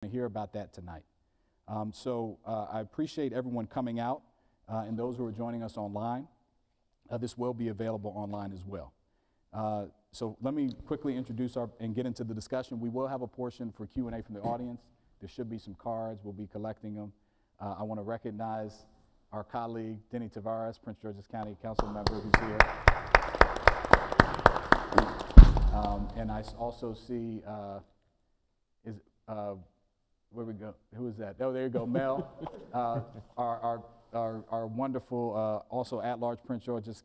to hear about that tonight. I appreciate everyone coming out and those who are joining us online. This will be available online as well. So let me quickly introduce and get into the discussion. We will have a portion for Q&A from the audience. There should be some cards. We'll be collecting them. I want to recognize our colleague, Denny Tavares, Prince George's County Council member, who's here. And I also see, where we go? Who is that? Oh, there you go, Mel, our wonderful, also at-large Prince George's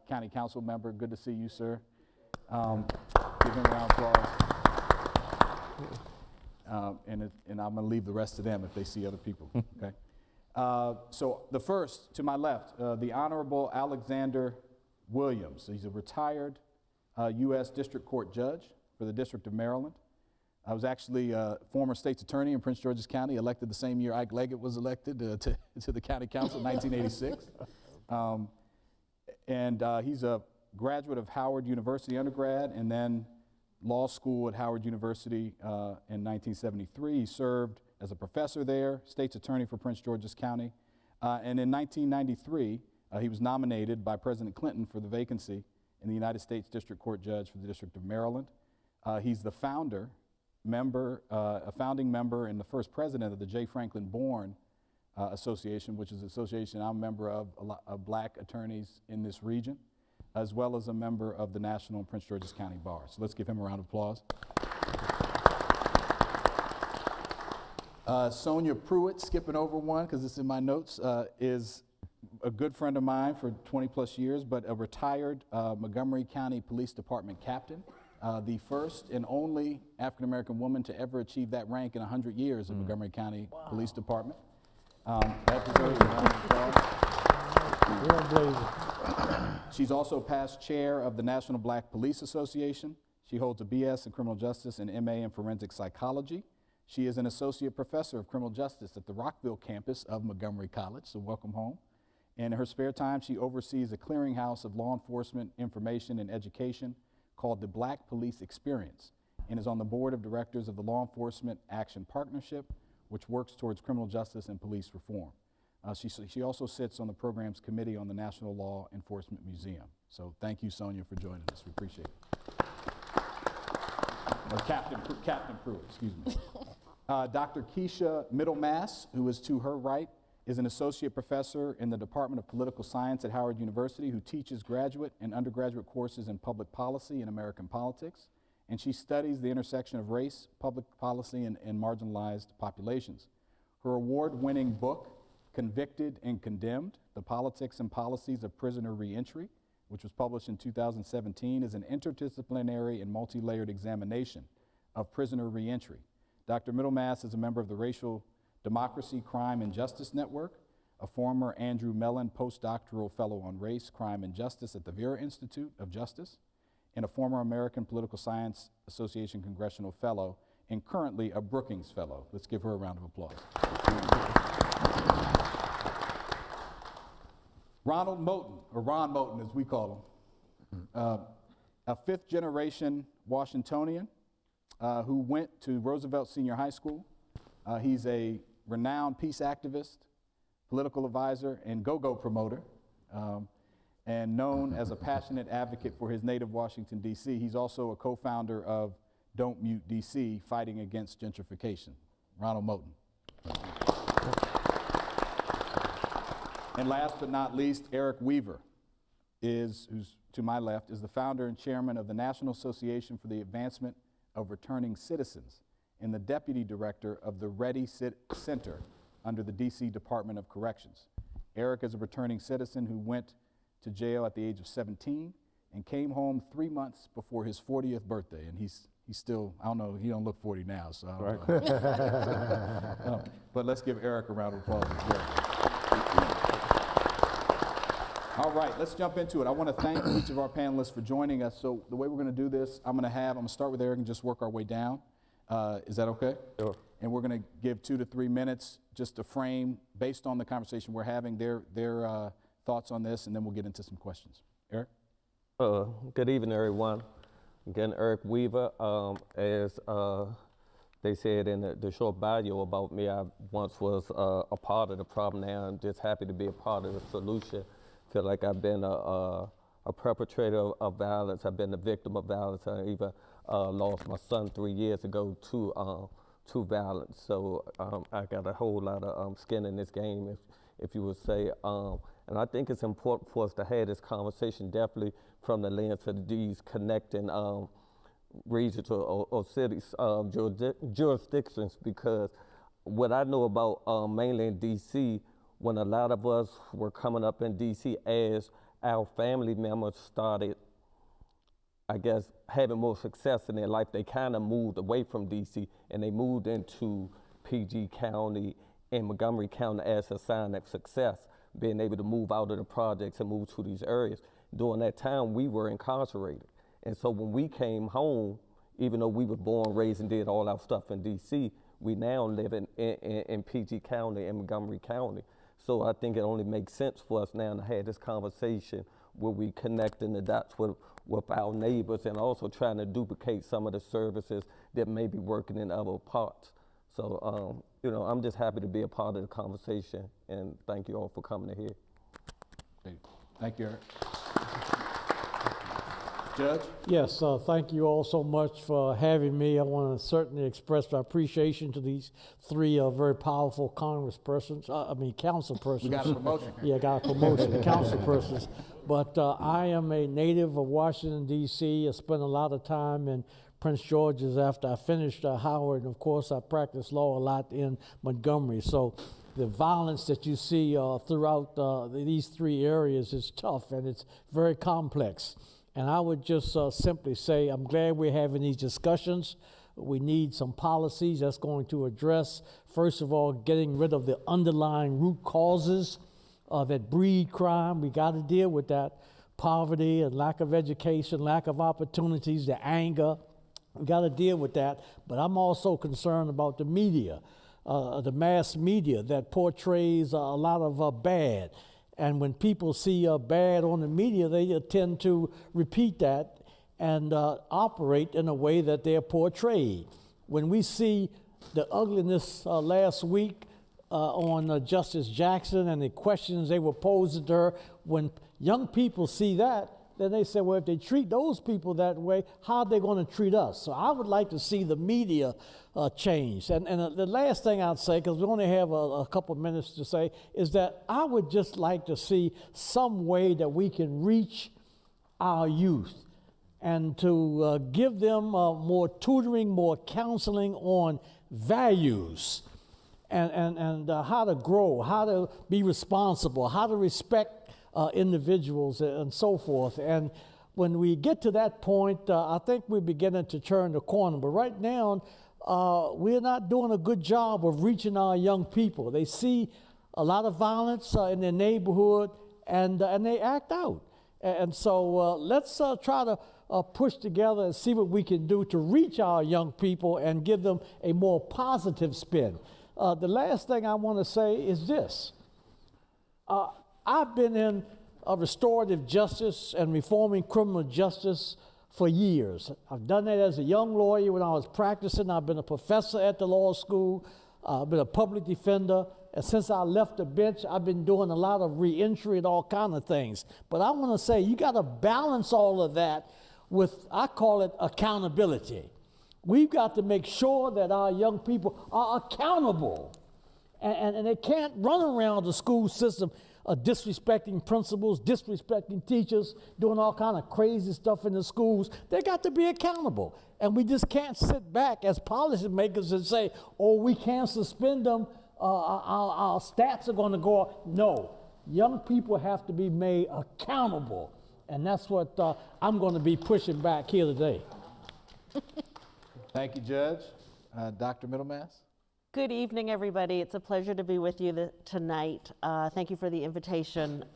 County Council member. Good to see you, sir. Give him a round of applause. And I'm going to leave the rest to them if they see other people. Okay. So the first, to my left, the Honorable Alexander Williams. He's a retired U.S. District Court judge for the District of Maryland. I was actually a former state's attorney in Prince George's County, elected the same year Ike Leggett was elected to the county council in 1986. He's a graduate of Howard University undergrad and then law school at Howard University in 1973. He served as a professor there, state's attorney for Prince George's County. And in 1993, he was nominated by President Clinton for the vacancy in the United States District Court Judge for the District of Maryland. He's the founding member and the first president of the J. Franklin Bourne Association, which is an association I'm a member of black attorneys in this region, as well as a member of the National Prince George's County Bar. So let's give him a round of applause. Sonia Pruitt, skipping over one because it's in my notes, is a good friend of mine for 20 plus years, but a retired Montgomery County Police Department captain, the first and only African-American woman to ever achieve that rank in 100 years in Montgomery County Police Department. That deserves a round of applause. She's also past chair of the National Black Police Association. She holds a BS in criminal justice and MA in forensic psychology. She is an associate professor of criminal justice at the Rockville campus of Montgomery College, so welcome home. In her spare time, she oversees a clearinghouse of law enforcement information and education called the Black Police Experience, and is on the board of directors of the Law Enforcement Action Partnership, which works towards criminal justice and police reform. She also sits on the program's committee on the National Law Enforcement Museum. So thank you, Sonia, for joining us. We appreciate it. Captain Pruitt, excuse me. Dr. Keisha Middlemass, who is to her right, is an associate professor in the Department of Political Science at Howard University who teaches graduate and undergraduate courses in public policy and American politics. And she studies the intersection of race, public policy, and marginalized populations. Her award-winning book, Convicted and Condemned, The Politics and Policies of Prisoner Reentry, which was published in 2017, is an interdisciplinary and multi-layered examination of prisoner reentry. Dr. Middlemass is a member of the Racial Democracy, Crime, and Justice Network, a former Andrew Mellon postdoctoral fellow on race, crime, and justice at the Vera Institute of Justice, and a former American Political Science Association Congressional Fellow, and currently a Brookings Fellow. Let's give her a round of applause. Ronald Moten, or Ron Moten as we call him, a fifth-generation Washingtonian who went to Roosevelt Senior High School. He's a renowned peace activist, political advisor, and go-go promoter, and known as a passionate advocate for his native Washington, D.C. He's also a co-founder of Don't Mute D.C., fighting against gentrification. Ronald Moten. And last but not least, Eric Weaver, who's to my left, is the founder and chairman of the National Association for the Advancement of Returning Citizens and the deputy director of the Ready Center under the D.C. Department of Corrections. Eric is a returning citizen who went to jail at the age of 17 and came home 3 months before his 40th birthday. And he's still, I don't know, he don't look 40 now, so I don't know. But let's give Eric a round of applause. All right, let's jump into it. I want to thank each of our panelists for joining us. So the way we're going to do this, I'm going to start with Eric and just work our way down. Is that okay? Sure. And we're going to give 2 to 3 minutes just to frame, based on the conversation we're having, their thoughts on this, and then we'll get into some questions. Eric? Good evening, everyone. Again, Eric Weaver, as they said in the short bio about me, I once was a part of the problem. Now I'm just happy to be a part of the solution. Feel like I've been a perpetrator of violence. I've been a victim of violence. I even lost my son 3 years ago to violence. So I got a whole lot of skin in this game, if you would say. And I think it's important for us to have this conversation definitely from the lens of these connecting regions or cities, jurisdictions, because what I know about mainly in DC, when a lot of us were coming up in DC as our family members started, I guess, having more success in their life, they kind of moved away from DC and they moved into PG County and Montgomery County as a sign of success, being able to move out of the projects and move to these areas. During that time, we were incarcerated. And so when we came home, even though we were born, raised, and did all our stuff in DC, we now live in PG County and Montgomery County. So I think it only makes sense for us now to have this conversation where we connecting the dots with our neighbors and also trying to duplicate some of the services that may be working in other parts. So, you know, I'm just happy to be a part of the conversation, and thank you all for coming to here. Thank you, Eric. Judge? Yes, thank you all so much for having me. I want to certainly express my appreciation to these three very powerful council persons. We got a promotion. Yeah, got a promotion, council persons. But I am a native of Washington, D.C. I spent a lot of time in Prince George's after I finished Howard, and of course I practiced law a lot in Montgomery. So the violence that you see throughout these three areas is tough and it's very complex. And I would just simply say, I'm glad we're having these discussions. We need some policies that's going to address, first of all, getting rid of the underlying root causes that breed crime. We got to deal with that. Poverty and lack of education, lack of opportunities, the anger. We got to deal with that. But I'm also concerned about the media, the mass media that portrays a lot of bad. And when people see bad on the media, they tend to repeat that and operate in a way that they're portrayed. When we see the ugliness last week on Justice Jackson and the questions they were posing to her, when young people see that, then they say, well, if they treat those people that way, how are they going to treat us? So I would like to see the media change. And the last thing I'd say, because we only have a couple of minutes to say, is that I would just like to see some way that we can reach our youth and to give them more tutoring, more counseling on values and how to grow, how to be responsible, how to respect individuals and so forth. And when we get to that point, I think we're beginning to turn the corner. But right now, we're not doing a good job of reaching our young people. They see a lot of violence in their neighborhood, and they act out. And so let's try to push together and see what we can do to reach our young people and give them a more positive spin. The last thing I want to say is this. I've been in restorative justice and reforming criminal justice for years. I've done that as a young lawyer when I was practicing. I've been a professor at the law school. I've been a public defender. And since I left the bench, I've been doing a lot of reentry and all kinds of things. But I want to say you got to balance all of that with, I call it accountability. We've got to make sure that our young people are accountable. And they can't run around the school system disrespecting principals, disrespecting teachers, doing all kind of crazy stuff in the schools. They got to be accountable. And we just can't sit back as policymakers and say, oh, we can't suspend them, our stats are going to go up. No, young people have to be made accountable. And that's what I'm going to be pushing back here today. Thank you, Judge. Dr. Middlemass? Good evening, everybody. It's a pleasure to be with you tonight. Thank you for the invitation.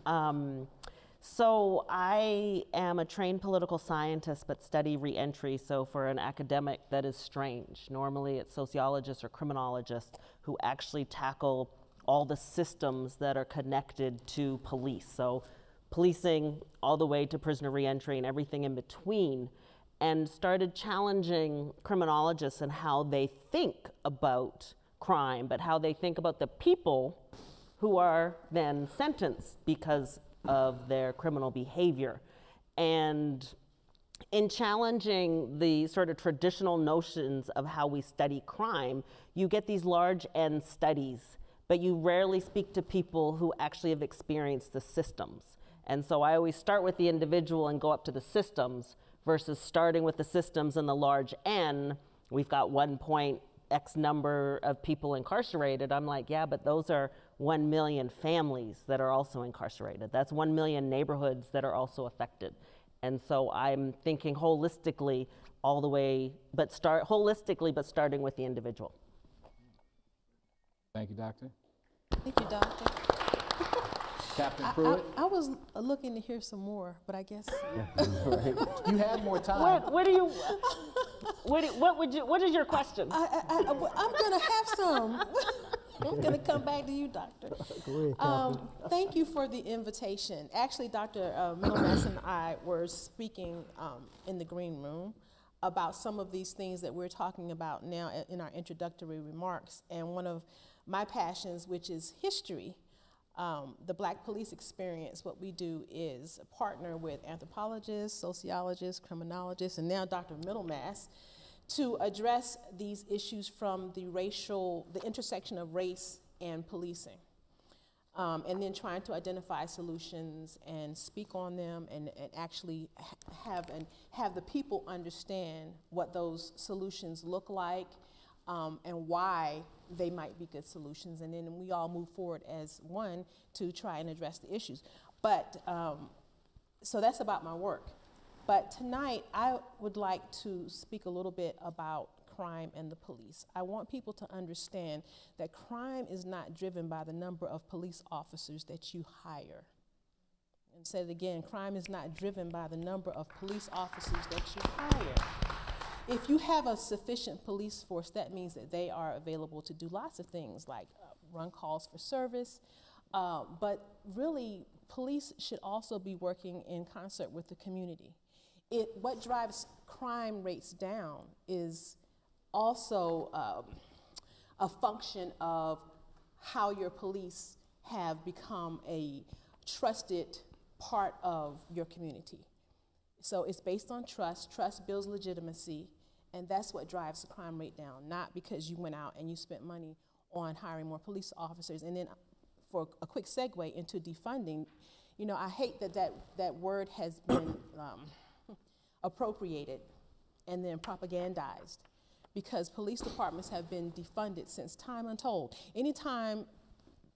So I am a trained political scientist, but study reentry. So for an academic, that is strange. Normally it's sociologists or criminologists who actually tackle all the systems that are connected to police. So policing all the way to prisoner reentry and everything in between. and started challenging criminologists and how they think about crime, but how they think about the people who are then sentenced because of their criminal behavior. And in challenging the sort of traditional notions of how we study crime, you get these large N studies, but you rarely speak to people who actually have experienced the systems. And so I always start with the individual and go up to the systems versus starting with the systems and the large N. We've got 1.x number of people incarcerated. I'm like, yeah, but those are 1 million families that are also incarcerated. That's 1 million neighborhoods that are also affected. And so I'm thinking holistically all the way, but starting with the individual. Thank you, Doctor. Thank you, Doctor. Captain Pruitt, I was looking to hear some more, but I guess you have more time. What is your question? I'm gonna have some. I'm gonna come back to you, Doctor. Thank you for the invitation. Actually, Dr. Middlemass and I were speaking in the green room about some of these things that we're talking about now in our introductory remarks. And one of my passions, which is history, the Black police experience, what we do is partner with anthropologists, sociologists, criminologists, and now Dr. Middlemass to address these issues from the intersection of race and policing. And then trying to identify solutions and speak on them and actually have the people understand what those solutions look like and why they might be good solutions. And then we all move forward as one to try and address the issues. But, so that's about my work. But tonight, I would like to speak a little bit about crime and the police. I want people to understand that crime is not driven by the number of police officers that you hire. And say it again, crime is not driven by the number of police officers that you hire. If you have a sufficient police force, that means that they are available to do lots of things like run calls for service, but really police should also be working in concert with the community. What drives crime rates down is also a function of how your police have become a trusted part of your community. So it's based on trust. Trust builds legitimacy, and that's what drives the crime rate down, not because you went out and you spent money on hiring more police officers. And then for a quick segue into defunding, you know, I hate that word has been appropriated and then propagandized, because police departments have been defunded since time untold. Anytime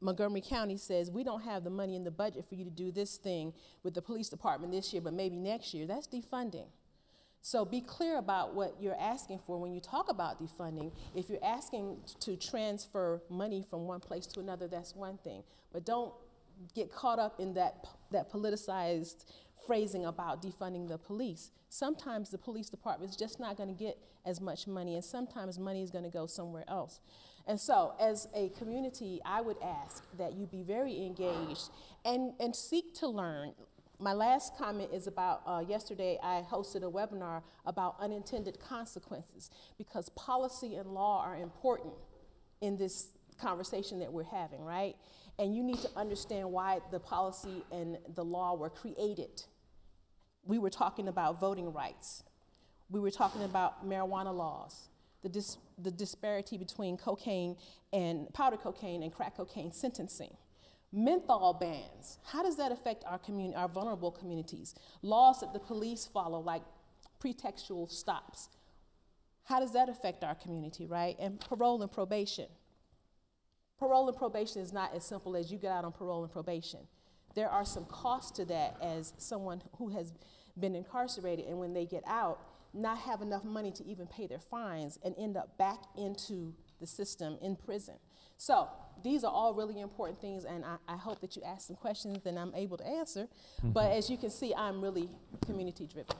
Montgomery County says, we don't have the money in the budget for you to do this thing with the police department this year, but maybe next year, that's defunding. So be clear about what you're asking for when you talk about defunding. If you're asking to transfer money from one place to another, that's one thing. But don't get caught up in that politicized phrasing about defunding the police. Sometimes the police department is just not going to get as much money, and sometimes money is going to go somewhere else. And so as a community, I would ask that you be very engaged and seek to learn. My last comment is about yesterday I hosted a webinar about unintended consequences, because policy and law are important in this conversation that we're having, right? And you need to understand why the policy and the law were created. We were talking about voting rights. We were talking about marijuana laws, the disparity between cocaine and powder cocaine and crack cocaine sentencing. Menthol bans, how does that affect our community, our vulnerable communities? Laws that the police follow, like pretextual stops. How does that affect our community, right? And parole and probation. Parole and probation is not as simple as you get out on parole and probation. There are some costs to that as someone who has been incarcerated, and when they get out, not have enough money to even pay their fines and end up back into the system in prison. So these are all really important things, and I hope that you ask some questions that I'm able to answer. Mm-hmm. But as you can see, I'm really community driven.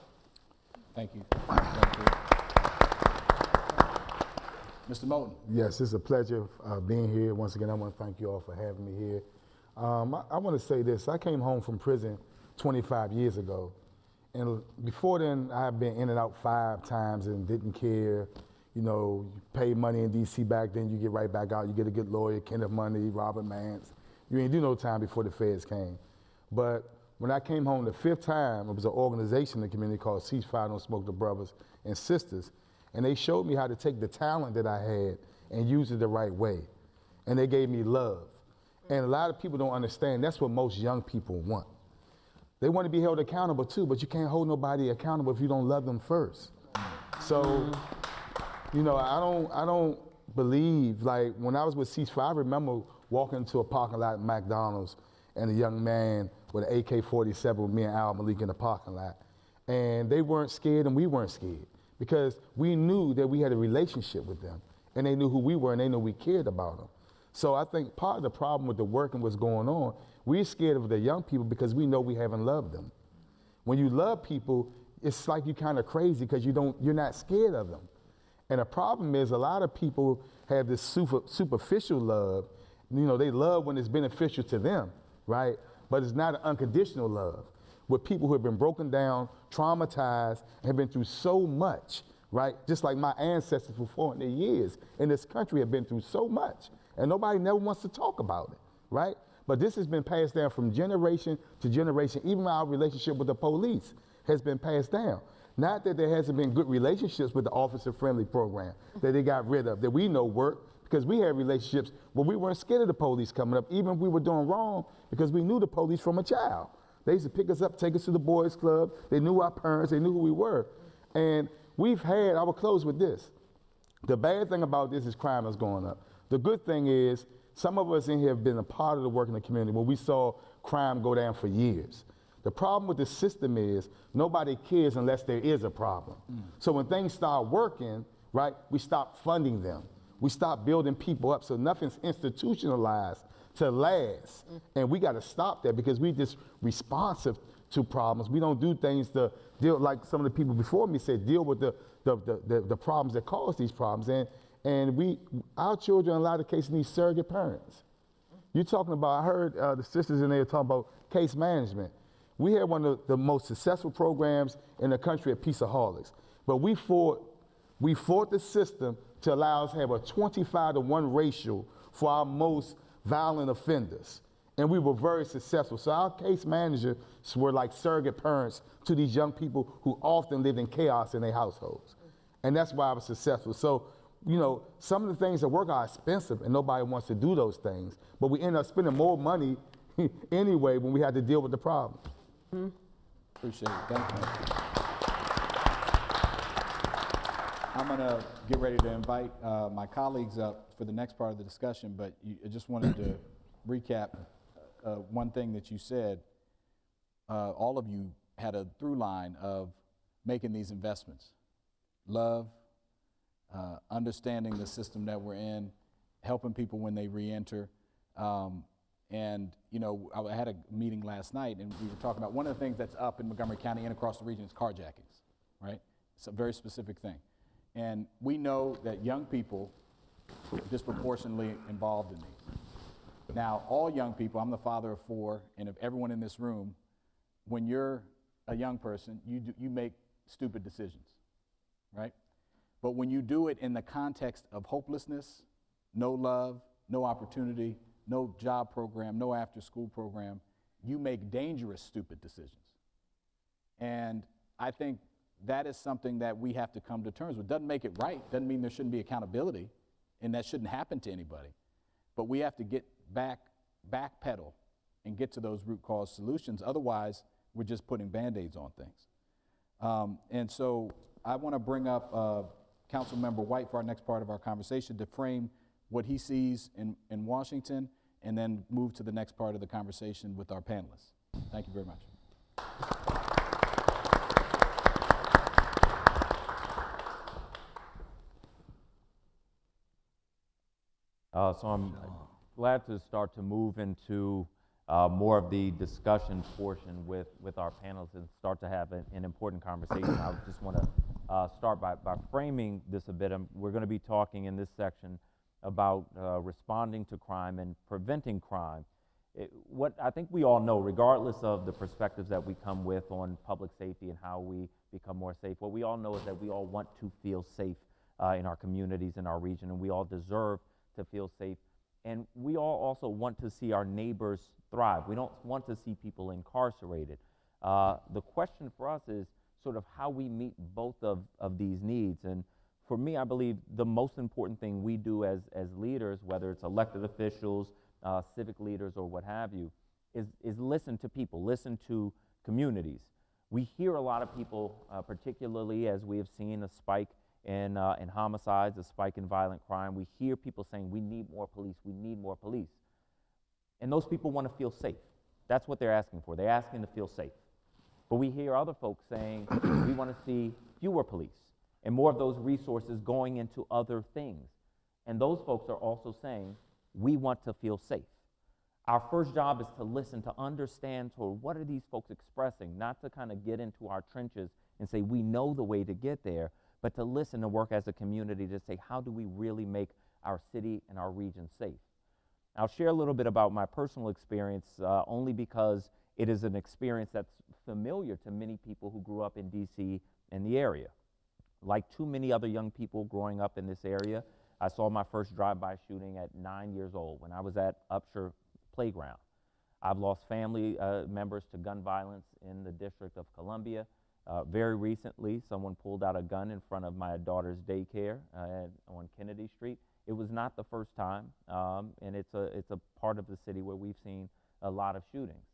Thank you. Mr. Moten. Yes, it's a pleasure being here. Once again, I want to thank you all for having me here. I want to say this. I came home from prison 25 years ago, And before then, I had been in and out 5 times and didn't care. You know, you pay money in DC back then, you get right back out. You get a good lawyer, Kenneth Money, Robert Mance. You ain't do no time before the feds came. But when I came home the 5th time, it was an organization in the community called Ceasefire Don't Smoke the Brothers and Sisters. And they showed me how to take the talent that I had and use it the right way. And they gave me love. And a lot of people don't understand that's what most young people want. They want to be held accountable too, but you can't hold nobody accountable if you don't love them first. So, you know, I don't believe, like when I was with Ceasefire, I remember walking into a parking lot at McDonald's and a young man with an AK-47 with me and Al Malik in the parking lot. And they weren't scared and we weren't scared because we knew that we had a relationship with them and they knew who we were and they knew we cared about them. So I think part of the problem with the work and what's going on, we're scared of the young people because we know we haven't loved them. When you love people, it's like you're kind of crazy because you're not scared of them. And the problem is a lot of people have this superficial love. You know, they love when it's beneficial to them, right? But it's not an unconditional love. With people who have been broken down, traumatized, and have been through so much, right? Just like my ancestors for 400 years in this country have been through so much. And nobody never wants to talk about it, right? But this has been passed down from generation to generation. Even our relationship with the police has been passed down. Not that there hasn't been good relationships with the officer-friendly program that they got rid of, that we know work, because we had relationships where we weren't scared of the police coming up, even if we were doing wrong, because we knew the police from a child. They used to pick us up, take us to the boys' club. They knew our parents. They knew who we were. And I will close with this. The bad thing about this is crime is going up. The good thing is some of us in here have been a part of the work in the community where we saw crime go down for years. The problem with the system is nobody cares unless there is a problem. So when things start working, right, we stop funding them. We stop building people up so nothing's institutionalized to last. And we got to stop that because we just responsive to problems. We don't do things to deal, like some of the people before me said, deal with the problems that cause these problems. And our children in a lot of cases need surrogate parents. You're talking about, I heard the sisters in there talking about case management. We had one of the most successful programs in the country at Peaceaholics, but we fought the system to allow us to have a 25-to-1 ratio for our most violent offenders. And we were very successful. So our case managers were like surrogate parents to these young people who often lived in chaos in their households. And that's why I was successful. So, you know, some of the things that work are expensive and nobody wants to do those things, but we end up spending more money anyway when we had to deal with the problem. Appreciate it. Thank you. I'm going to get ready to invite my colleagues up for the next part of the discussion, but I just wanted to recap one thing that you said. All of you had a through line of making these investments. Love, understanding the system that we're in, helping people when they re-enter. And, you know, I had a meeting last night and we were talking about one of the things that's up in Montgomery County and across the region is carjackings, right? It's a very specific thing. And we know that young people are disproportionately involved in these. Now, all young people, I'm the father of 4, and of everyone in this room, when you're a young person, you make stupid decisions, right? But when you do it in the context of hopelessness, no love, no opportunity, no job program, no after-school program, you make dangerous, stupid decisions. And I think that is something that we have to come to terms with. Doesn't make it right, doesn't mean there shouldn't be accountability, and that shouldn't happen to anybody. But we have to get backpedal and get to those root cause solutions. Otherwise, we're just putting Band-Aids on things. And so I want to bring up Councilmember White for our next part of our conversation to frame what he sees in Washington, and then move to the next part of the conversation with our panelists. Thank you very much. So I'm glad to start to move into more of the discussion portion with our panelists and start to have an important conversation. I just want to start by framing this a bit. We're going to be talking in this section about responding to crime and preventing crime What I think we all know, regardless of the perspectives that we come with on public safety and how we become more safe, what we all know is that we all want to feel safe in our communities, in our region, and we all deserve to feel safe. And we all also want to see our neighbors thrive. We don't want to see people incarcerated. The question for us is sort of how we meet both of these needs. And for me, I believe the most important thing we do as leaders, whether it's elected officials, civic leaders, or what have you, is listen to people, listen to communities. We hear a lot of people, particularly as we have seen a spike in homicides, a spike in violent crime. We hear people saying, we need more police, we need more police. And those people want to feel safe. That's what they're asking for. They're asking to feel safe. But we hear other folks saying, we want to see fewer police and more of those resources going into other things. And those folks are also saying, we want to feel safe. Our first job is to listen, to understand what are these folks expressing, not to kind of get into our trenches and say we know the way to get there, but to listen and work as a community to say, how do we really make our city and our region safe? I'll share a little bit about my personal experience, only because it is an experience that's familiar to many people who grew up in DC and the area. Like too many other young people growing up in this area, I saw my first drive-by shooting at 9 years old when I was at Upshur Playground. I've lost family members to gun violence in the District of Columbia. Very recently, someone pulled out a gun in front of my daughter's daycare on Kennedy Street. It was not the first time, and it's a part of the city where we've seen a lot of shootings.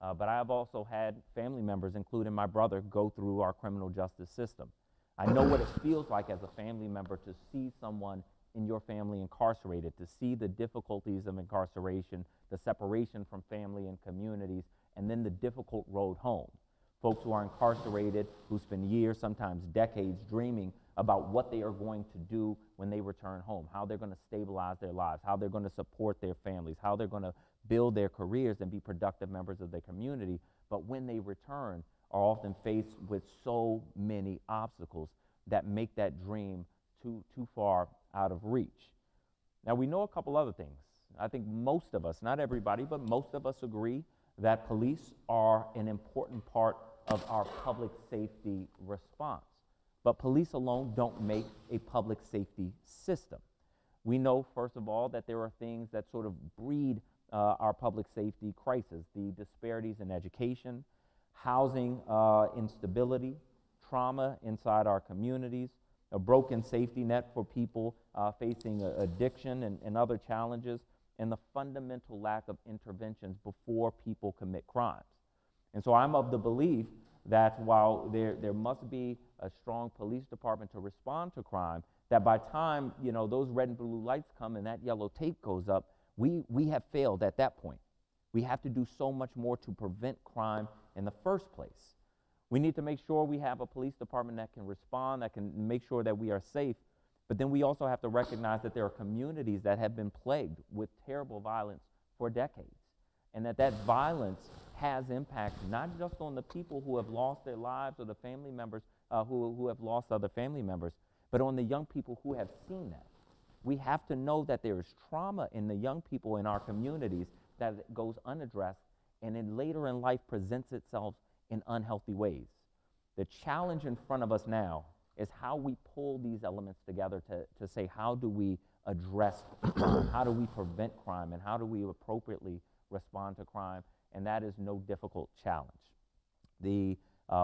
But I have also had family members, including my brother, go through our criminal justice system. I know what it feels like as a family member to see someone in your family incarcerated, to see the difficulties of incarceration, the separation from family and communities, and then the difficult road home. Folks who are incarcerated, who spend years, sometimes decades, dreaming about what they are going to do when they return home, how they're going to stabilize their lives, how they're going to support their families, how they're going to build their careers and be productive members of their community. But when they return, are often faced with so many obstacles that make that dream too far out of reach. Now, we know a couple other things. I think most of us, not everybody, but most of us agree that police are an important part of our public safety response. But police alone don't make a public safety system. We know, first of all, that there are things that sort of breed our public safety crisis: the disparities in education, housing instability, trauma inside our communities, a broken safety net for people facing addiction and other challenges, and the fundamental lack of interventions before people commit crimes. And so I'm of the belief that while there must be a strong police department to respond to crime, that by time those red and blue lights come and that yellow tape goes up, we have failed at that point. We have to do so much more to prevent crime in the first place. We need to make sure we have a police department that can respond, that can make sure that we are safe. But then we also have to recognize that there are communities that have been plagued with terrible violence for decades, and that violence has impact not just on the people who have lost their lives or the family members who have lost other family members, but on the young people who have seen that. We have to know that there is trauma in the young people in our communities that goes unaddressed and then later in life presents itself in unhealthy ways. The challenge in front of us now is how we pull these elements together to say, how do we address crime? How do we prevent crime? And how do we appropriately respond to crime? And that is no difficult challenge. The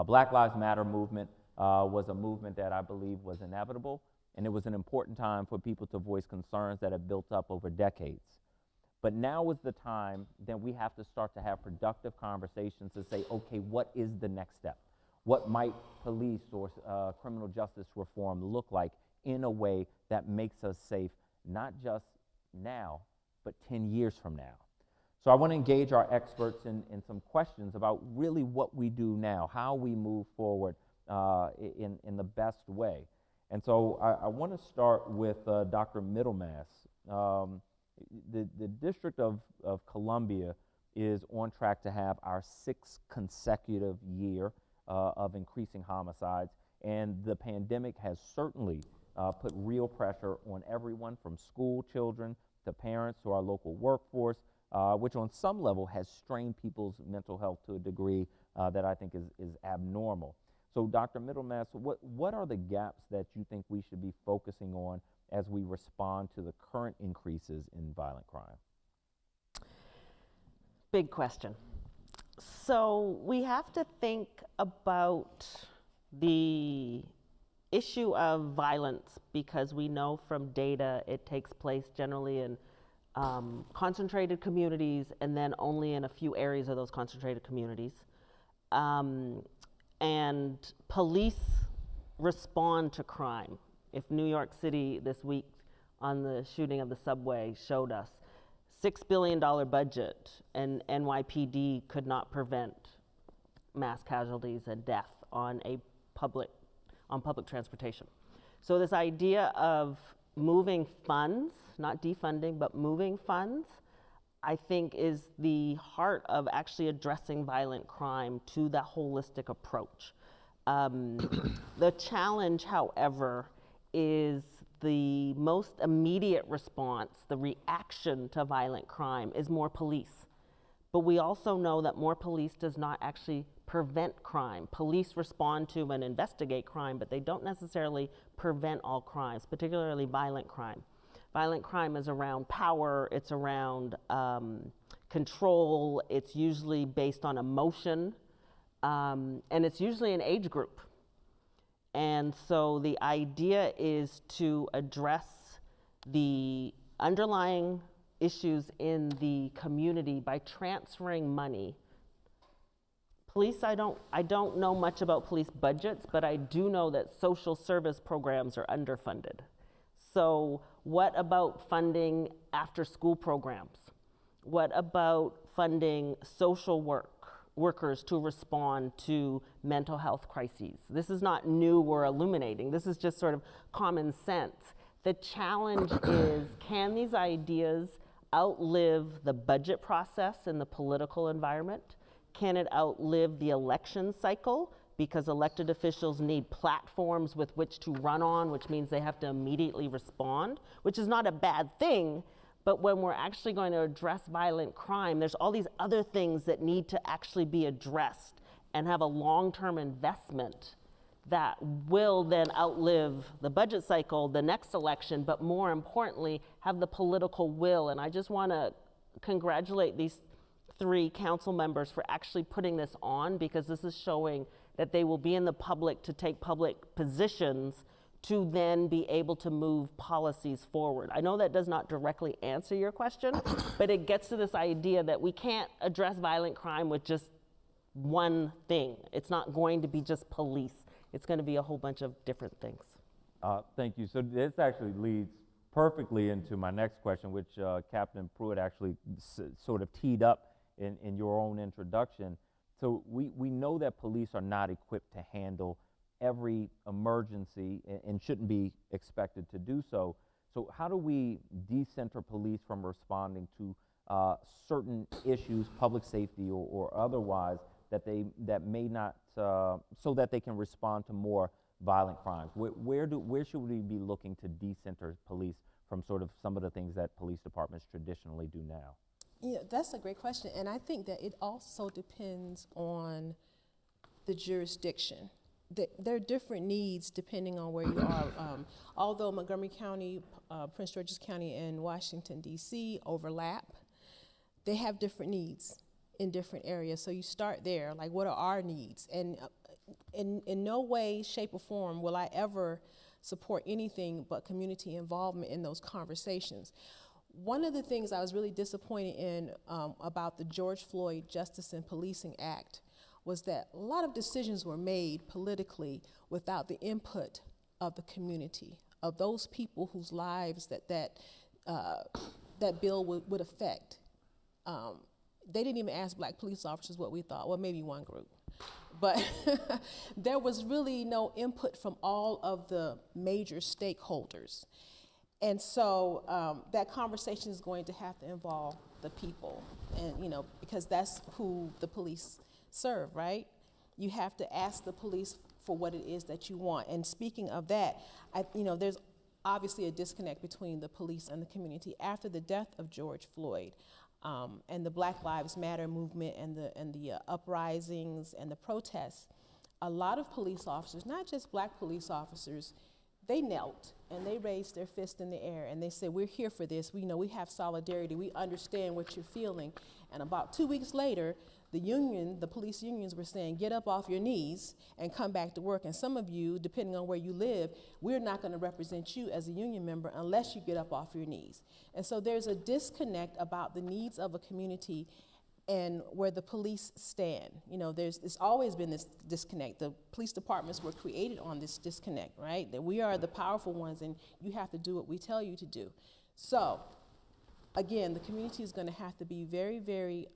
Black Lives Matter movement was a movement that I believe was inevitable, and it was an important time for people to voice concerns that have built up over decades. But now is the time that we have to start to have productive conversations to say, okay, what is the next step? What might police or criminal justice reform look like in a way that makes us safe, not just now, but 10 years from now? So I want to engage our experts in some questions about really what we do now, how we move forward in the best way. And so I want to start with Dr. Middlemass. The District of Columbia is on track to have our 6th consecutive year of increasing homicides, and the pandemic has certainly put real pressure on everyone from school children to parents to our local workforce which on some level has strained people's mental health to a degree that I think is abnormal. So Dr. Middlemass, what are the gaps that you think we should be focusing on as we respond to the current increases in violent crime? Big question. So we have to think about the issue of violence because we know from data it takes place generally in concentrated communities and then only in a few areas of those concentrated communities. And police respond to crime. If New York City this week on the shooting of the subway showed us $6 billion budget and NYPD could not prevent mass casualties and death on public transportation. So this idea of moving funds, not defunding, but moving funds, I think is the heart of actually addressing violent crime to that holistic approach. The challenge, however, is the most immediate response, the reaction to violent crime, is more police. But we also know that more police does not actually prevent crime. Police respond to and investigate crime, but they don't necessarily prevent all crimes, particularly violent crime. Violent crime is around power, it's around control, it's usually based on emotion, and it's usually an age group. And so the idea is to address the underlying issues in the community by transferring money. Police, I don't know much about police budgets, but I do know that social service programs are underfunded. So what about funding after-school programs? What about funding social workers to respond to mental health crises? This is not new or illuminating. This is just sort of common sense. The challenge is, can these ideas outlive the budget process in the political environment? Can it outlive the election cycle? Because elected officials need platforms with which to run on, which means they have to immediately respond, which is not a bad thing. But when we're actually going to address violent crime, there's all these other things that need to actually be addressed and have a long-term investment that will then outlive the budget cycle, the next election, but more importantly, have the political will. And I just want to congratulate these 3 council members for actually putting this on, because this is showing that they will be in the public to take public positions to then be able to move policies forward. I know that does not directly answer your question, but it gets to this idea that we can't address violent crime with just one thing. It's not going to be just police. It's going to be a whole bunch of different things. Thank you. So this actually leads perfectly into my next question, which Captain Pruitt actually sort of teed up in your own introduction. So we know that police are not equipped to handle every emergency and shouldn't be expected to do so. So how do we decenter police from responding to certain issues, public safety or otherwise, that may not, so that they can respond to more violent crimes? Where should we be looking to decenter police from sort of some of the things that police departments traditionally do now? Yeah, that's a great question, and I think that it also depends on the jurisdiction. There are different needs depending on where you are. Although Montgomery County, Prince George's County, and Washington, D.C. overlap, they have different needs in different areas. So you start there, like what are our needs? And in no way, shape, or form will I ever support anything but community involvement in those conversations. One of the things I was really disappointed in about the George Floyd Justice and Policing Act was that a lot of decisions were made politically without the input of the community, of those people whose lives that bill would affect. They didn't even ask Black police officers what we thought, well, maybe one group. But there was really no input from all of the major stakeholders. And so that conversation is going to have to involve the people, and because that's who the police serve, right? You have to ask the police for what it is that you want. And speaking of that, there's obviously a disconnect between the police and the community. After the death of George Floyd, and the Black Lives Matter movement and the uprisings and the protests, a lot of police officers, not just black police officers, they knelt and they raised their fist in the air and they said, we're here for this. We know we have solidarity. We understand what you're feeling. And about 2 weeks later, the police unions were saying, get up off your knees and come back to work. And some of you, depending on where you live, we're not going to represent you as a union member unless you get up off your knees. And so there's a disconnect about the needs of a community and where the police stand. You know, there's always been this disconnect. The police departments were created on this disconnect, right? That we are the powerful ones and you have to do what we tell you to do. So, again, the community is going to have to be very, very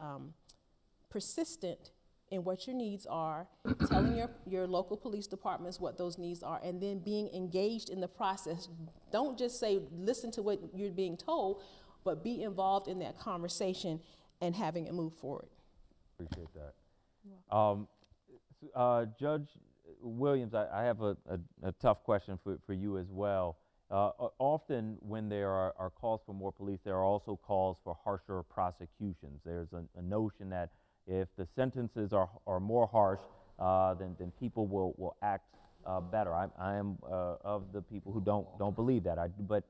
persistent in what your needs are, telling your local police departments what those needs are, and then being engaged in the process. Don't just say, listen to what you're being told, but be involved in that conversation and having it move forward. Appreciate that. Judge Williams, I have a tough question for you as well. Often when there are calls for more police, there are also calls for harsher prosecutions. There's a notion that if the sentences are more harsh, then people will act better. I am of the people who don't believe that. But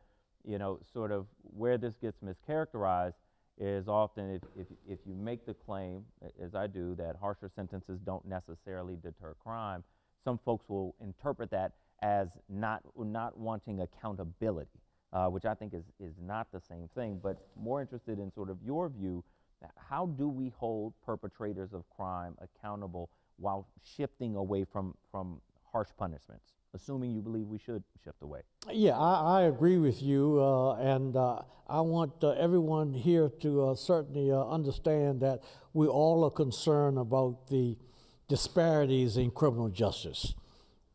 you know, sort of where this gets mischaracterized is often if you make the claim, as I do, that harsher sentences don't necessarily deter crime, some folks will interpret that as not wanting accountability, which I think is not the same thing, but more interested in sort of your view. How do we hold perpetrators of crime accountable while shifting away from harsh punishments, assuming you believe we should shift away? Yeah, I agree with you, and I want everyone here to certainly understand that we all are concerned about the disparities in criminal justice.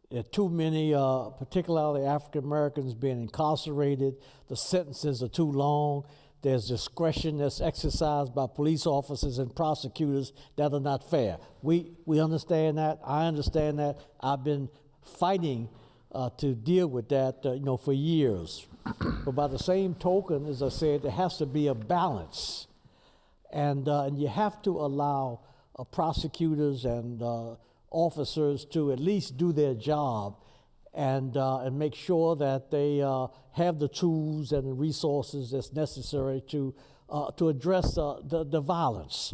There are too many, particularly African Americans, being incarcerated. The sentences are too long. There's discretion that's exercised by police officers and prosecutors that are not fair. We understand that. I understand that. I've been fighting to deal with that, for years. But by the same token, as I said, there has to be a balance, and you have to allow prosecutors and officers to at least do their job, and make sure that they have the tools and the resources that's necessary to address the violence.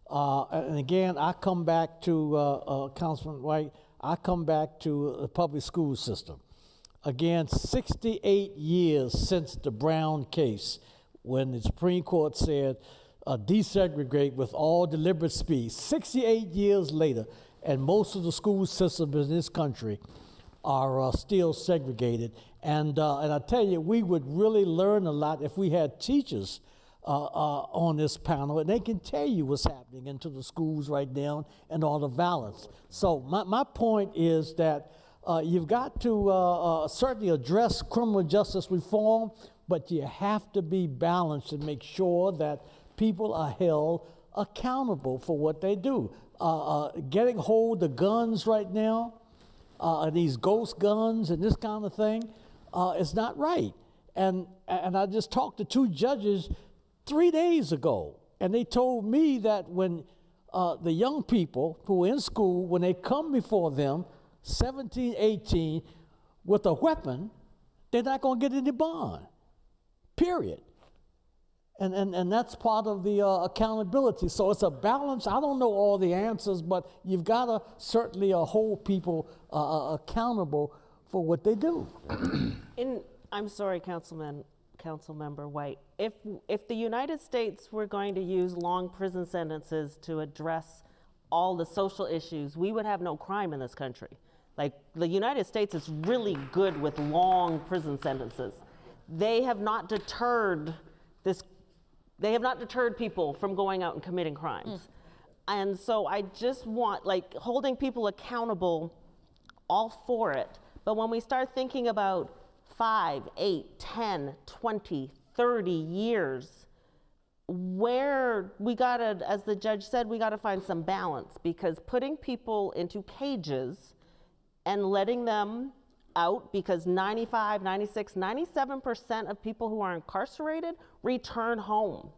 And again, I come back to Councilman White. I come back to the public school system. Again, 68 years since the Brown case, when the Supreme Court said desegregate with all deliberate speed. 68 years later, and most of the school systems in this country are still segregated. And I tell you, we would really learn a lot if we had teachers on this panel, and they can tell you what's happening into the schools right now and all the violence. So my point is that you've got to certainly address criminal justice reform, but you have to be balanced and make sure that people are held accountable for what they do. Getting hold of guns right now, these ghost guns and this kind of thing, is not right. And I just talked to 2 judges 3 days ago, and they told me that when the young people who are in school, when they come before them, 17, 18, with a weapon, they're not going to get any bond, period. And that's part of the accountability. So it's a balance. I don't know all the answers, but you've got to certainly hold people accountable for what they do. I'm sorry, Councilmember White. If the United States were going to use long prison sentences to address all the social issues, we would have no crime in this country. Like, the United States is really good with long prison sentences. They have not deterred people from going out and committing crimes. And so I just want, holding people accountable, all for it. But when we start thinking about 5, 8, 10, 20, 30 years, where we gotta, as the judge said, we gotta find some balance, because putting people into cages and letting them out, because 95, 96, 97% of people who are incarcerated return home.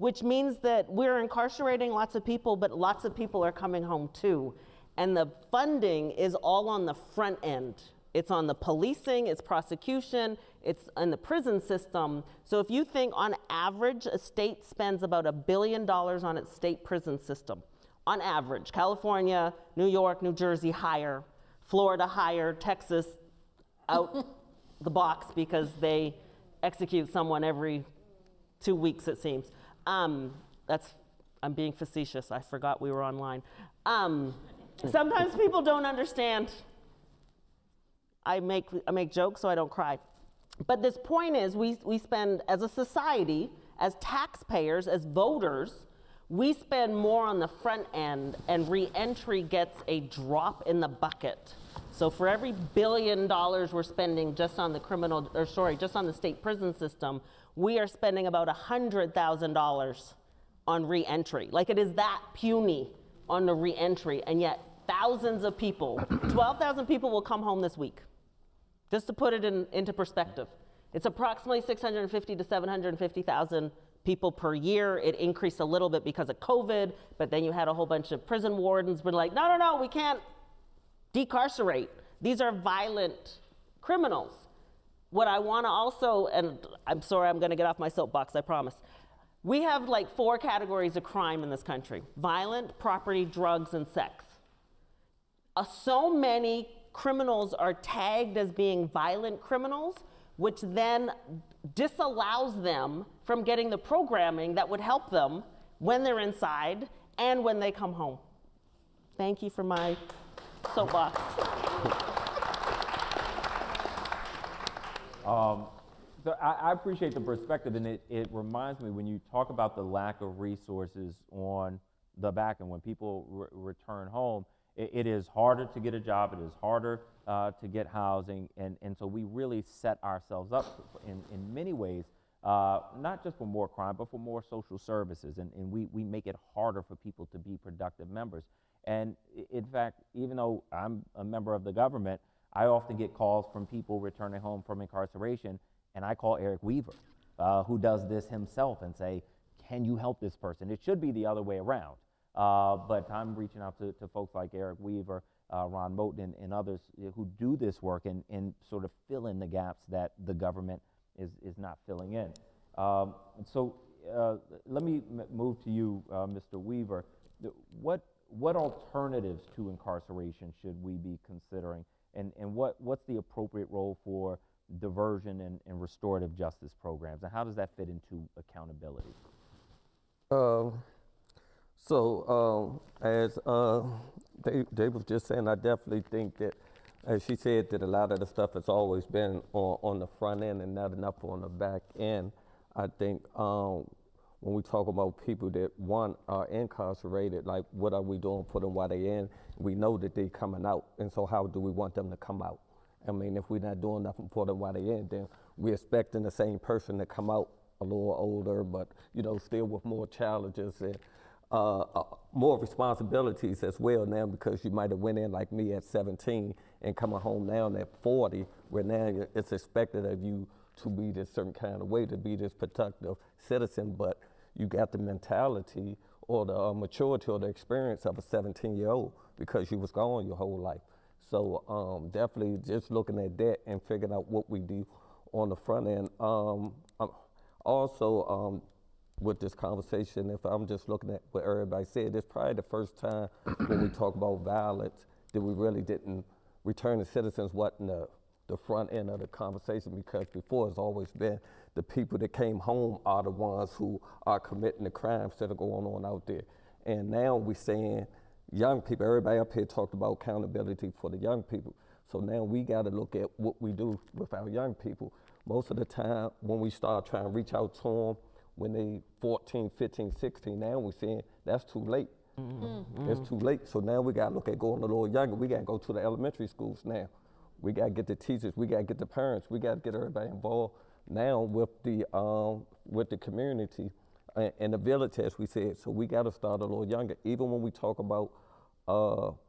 which means that we're incarcerating lots of people, but lots of people are coming home too. And the funding is all on the front end. It's on the policing, it's prosecution, it's in the prison system. So if you think on average, a state spends about $1 billion on its state prison system. On average, California, New York, New Jersey higher, Florida higher, Texas out the box because they execute someone every 2 weeks, it seems. I'm being facetious, I forgot we were online. Sometimes people don't understand. I make jokes so I don't cry. But this point is we spend, as a society, as taxpayers, as voters, we spend more on the front end, and reentry gets a drop in the bucket. So for every $1 billion we're spending just on just on the state prison system, we are spending about $100,000 on reentry. Like, it is that puny on the reentry, and yet thousands of people, 12,000 people will come home this week. Just to put it into perspective, it's approximately 650 to 750,000 people per year. It increased a little bit because of COVID, but then you had a whole bunch of prison wardens were like, no, we can't decarcerate. These are violent criminals. What I want to also, and I'm sorry, I'm going to get off my soapbox, I promise. We have like 4 categories of crime in this country: violent, property, drugs, and sex. So many criminals are tagged as being violent criminals, which then disallows them from getting the programming that would help them when they're inside and when they come home. Thank you for my soapbox. So I appreciate the perspective, and it reminds me when you talk about the lack of resources on the back end, when people return home, it is harder to get a job, it is harder to get housing, and so we really set ourselves up in many ways, not just for more crime, but for more social services, and we make it harder for people to be productive members. And in fact, even though I'm a member of the government, I often get calls from people returning home from incarceration, and I call Eric Weaver, who does this himself, and say, can you help this person? It should be the other way around. But I'm reaching out to folks like Eric Weaver, Ron Moten, and others who do this work and sort of fill in the gaps that the government is not filling in. So let me move to you, Mr. Weaver. What alternatives to incarceration should we be considering, and what's the appropriate role for diversion and restorative justice programs, and how does that fit into accountability? As Dave was just saying, I definitely think that, as she said, that a lot of the stuff has always been on the front end and not enough on the back end. I think when we talk about people that, one, are incarcerated, like what are we doing for them while they're in? We know that they're coming out, and so how do we want them to come out? I mean, if we're not doing nothing for them while they're in, then we're expecting the same person to come out a little older, but still with more challenges and more responsibilities as well now, because you might have went in like me at 17 and coming home now at 40, where now it's expected of you to be this certain kind of way, to be this productive citizen, but you got the mentality or the maturity or the experience of a 17-year-old because you was gone your whole life. So definitely just looking at that and figuring out what we do on the front end. Also, with this conversation, if I'm just looking at what everybody said, it's probably the first time when we talk about violence that we really didn't return to citizens wasn't the front end of the conversation, because before it's always been the people that came home are the ones who are committing the crimes that are going on out there. And now we're saying young people, everybody up here talked about accountability for the young people. So now we got to look at what we do with our young people. Most of the time when we start trying to reach out to them when they 14, 15, 16, now we're saying that's too late. Mm-hmm. It's too late. So now we got to look at going a little younger. We got to go to the elementary schools now. We got to get the teachers, we got to get the parents, we got to get everybody involved now with the community and the village, as we said. So we got to start a little younger. Even when we talk about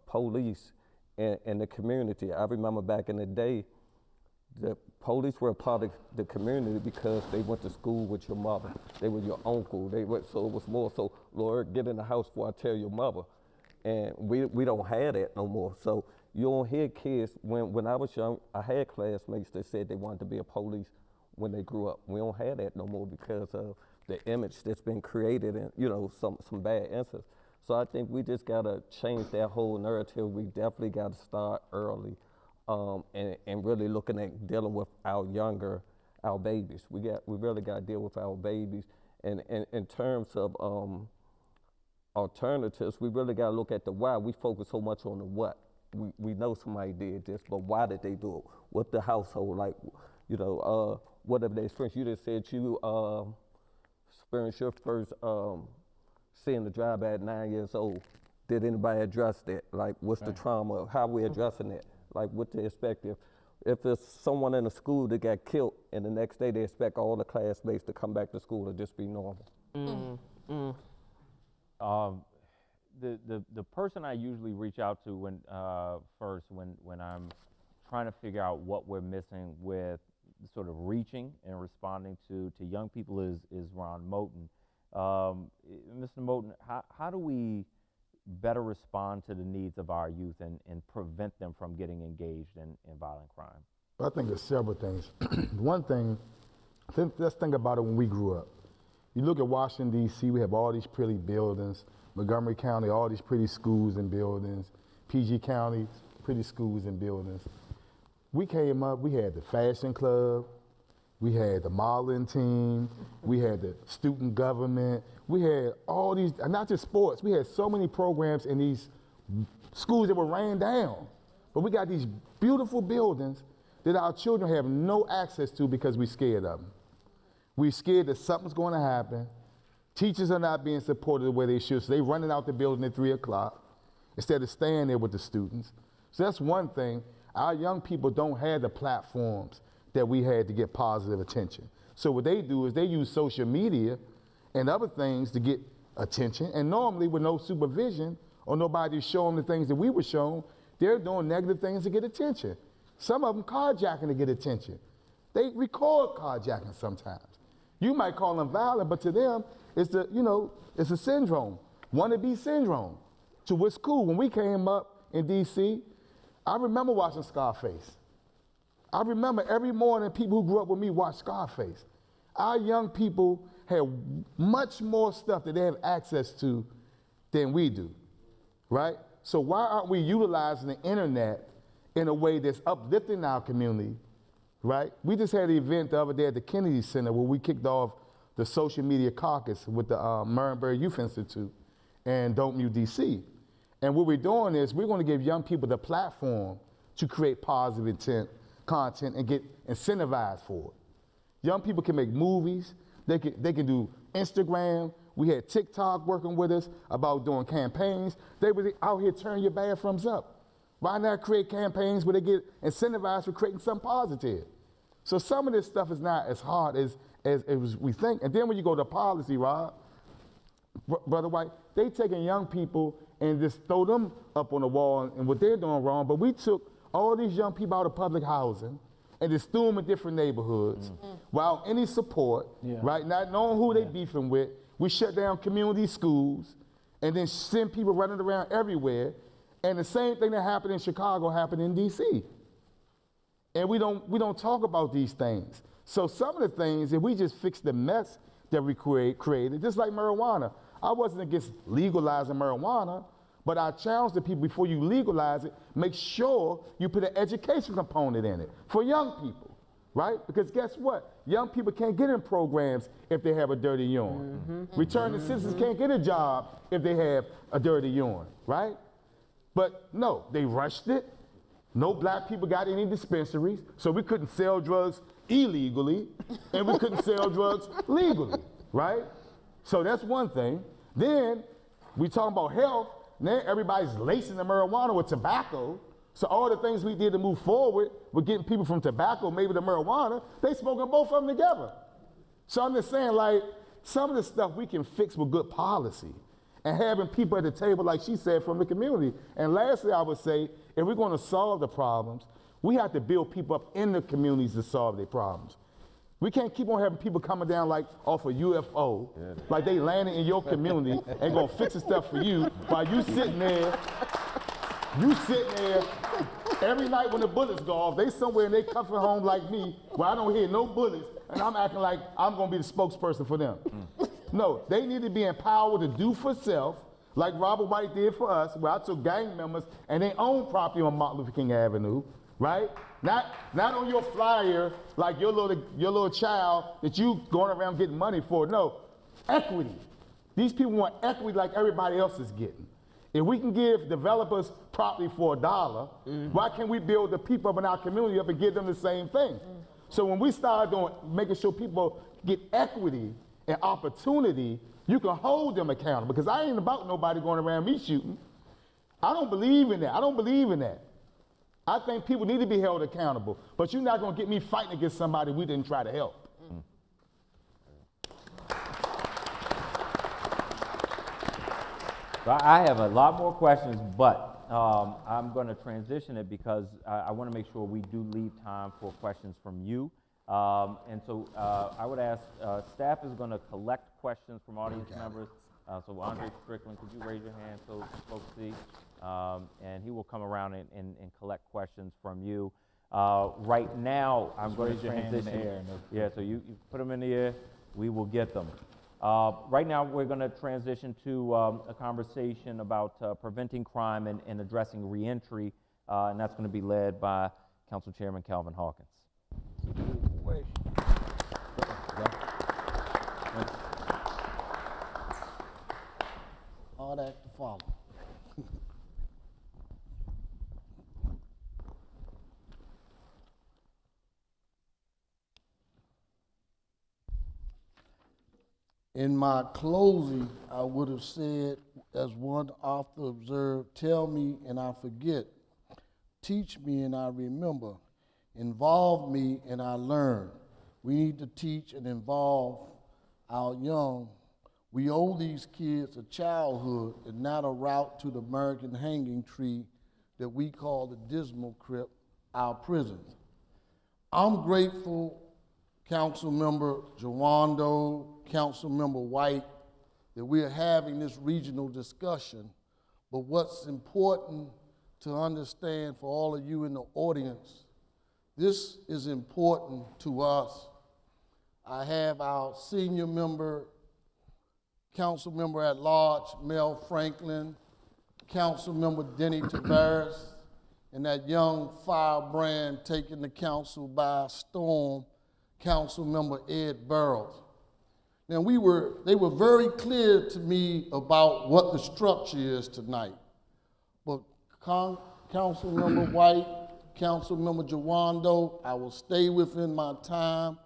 police and the community, I remember back in the day, the police were a part of the community because they went to school with your mother. They were your uncle. So it was more so, Lord, get in the house before I tell your mother. And we don't have that no more. So you don't hear kids, when I was young, I had classmates that said they wanted to be a police when they grew up. We don't have that no more because of the image that's been created and, some bad incidents. So I think we just gotta change that whole narrative. We definitely gotta start early and really looking at dealing with our babies. We really gotta deal with our babies. And in terms of alternatives, we really gotta look at the why. We focus so much on the what. We know somebody did this, but why did they do it? What the household like? What have they experienced? You just said you experienced your first seeing the drive at 9 years old. Did anybody address that? Like, what's the trauma? How we addressing it? Like, what to expect if it's someone in a school that got killed and the next day they expect all the classmates to come back to school and just be normal? The person I usually reach out to when I'm trying to figure out what we're missing with sort of reaching and responding to young people is Ron Moten. Mr. Moten, how do we better respond to the needs of our youth and prevent them from getting engaged in violent crime? I think there's several things. One thing, let's think about it when we grew up. You look at Washington, D.C., we have all these pretty buildings. Montgomery County, all these pretty schools and buildings. PG County, pretty schools and buildings. We came up, we had the fashion club, we had the modeling team, we had the student government, we had all these, not just sports, we had so many programs in these schools that were ran down. But we got these beautiful buildings that our children have no access to because we're scared of them. We're scared that something's going to happen. Teachers are not being supported the way they should, so they're running out the building at 3 o'clock instead of staying there with the students. So that's one thing. Our young people don't have the platforms that we had to get positive attention. So what they do is they use social media and other things to get attention, and normally with no supervision or nobody to show them the things that we were shown, they're doing negative things to get attention. Some of them carjacking to get attention. They record carjacking sometimes. You might call them violent, but to them, it's it's a syndrome, wannabe syndrome. To what's cool, when we came up in D.C., I remember watching Scarface. I remember every morning people who grew up with me watched Scarface. Our young people have much more stuff that they have access to than we do, right? So why aren't we utilizing the internet in a way that's uplifting our community, right? We just had an event the other day at the Kennedy Center where we kicked off the social media caucus with the Marienberg Youth Institute and Don't Mute DC. And what we're doing is we're going to give young people the platform to create positive intent content and get incentivized for it. Young people can make movies. They can do Instagram. We had TikTok working with us about doing campaigns. They were out here turning your bathrooms up. Why not create campaigns where they get incentivized for creating something positive? So some of this stuff is not as hard as we think. And then when you go to policy, Rob, Brother White, they taking young people and just throw them up on the wall and what they're doing wrong. But we took all these young people out of public housing and just threw them in different neighborhoods without any support, right? Not knowing who they beefing with. We shut down community schools and then send people running around everywhere. And the same thing that happened in Chicago happened in DC. And we don't talk about these things. So some of the things, if we just fix the mess that we created, just like marijuana. I wasn't against legalizing marijuana, but I challenge the people before you legalize it, make sure you put an education component in it for young people, right? Because guess what? Young people can't get in programs if they have a dirty urine. Returning citizens can't get a job if they have a dirty urine, right? But no, they rushed it. No black people got any dispensaries, so we couldn't sell drugs illegally, and we couldn't sell drugs legally, right? So that's one thing. Then we talking about health. Now everybody's lacing the marijuana with tobacco. So all the things we did to move forward with getting people from tobacco, maybe to marijuana, they smoking both of them together. So I'm just saying, like, some of the stuff we can fix with good policy and having people at the table, like she said, from the community. And lastly, I would say, if we're going to solve the problems, We have to build people up in the communities to solve their problems. We can't keep on having people coming down like off a UFO, like they landing in your community and gonna fix the stuff for you while you sitting there every night when the bullets go off, they somewhere and they coming home like me where I don't hear no bullets and I'm acting like I'm gonna be the spokesperson for them. No, they need to be empowered to do for self, like Robert White did for us, where I took gang members and they own property on Martin Luther King Avenue, right? Not on your flyer like your little child that you going around getting money for. No, equity. These people want equity like everybody else is getting. If we can give developers property for $1, why can't we build the people up in our community up and give them the same thing? So when we start making sure people get equity and opportunity, you can hold them accountable. Because I ain't about nobody going around me shooting. I don't believe in that. I think people need to be held accountable. But you're not going to get me fighting against somebody we didn't try to help. So I have a lot more questions, but I'm going to transition it because I want to make sure we do leave time for questions from you. And so I would ask, staff is going to collect questions from audience members. So Andre Strickland, could you raise your hand so folks see? And he will come around and collect questions from you. Right now, I'm going to transition. Yeah, so you put them in the air, we will get them. Right now, we're going to transition to a conversation about preventing crime and addressing reentry, and that's going to be led by Council Chairman Calvin Hawkins. All that to follow. In my closing, I would have said, as one author observed, tell me and I forget, teach me and I remember, involve me and I learn. We need to teach and involve our young. We owe these kids a childhood and not a route to the American hanging tree that we call the Dismal Crypt, our prisons. I'm grateful, Councilmember Jawando, Councilmember White, that we are having this regional discussion. But what's important to understand for all of you in the audience, this is important to us. I have our senior member, Council Member at Large, Mel Franklin, Council Member Denny Tavares, and that young firebrand taking the council by storm, Council Member Ed Burrows. Now they were very clear to me about what the structure is tonight. But Council Member White, Council Member Jawando, I will stay within my time.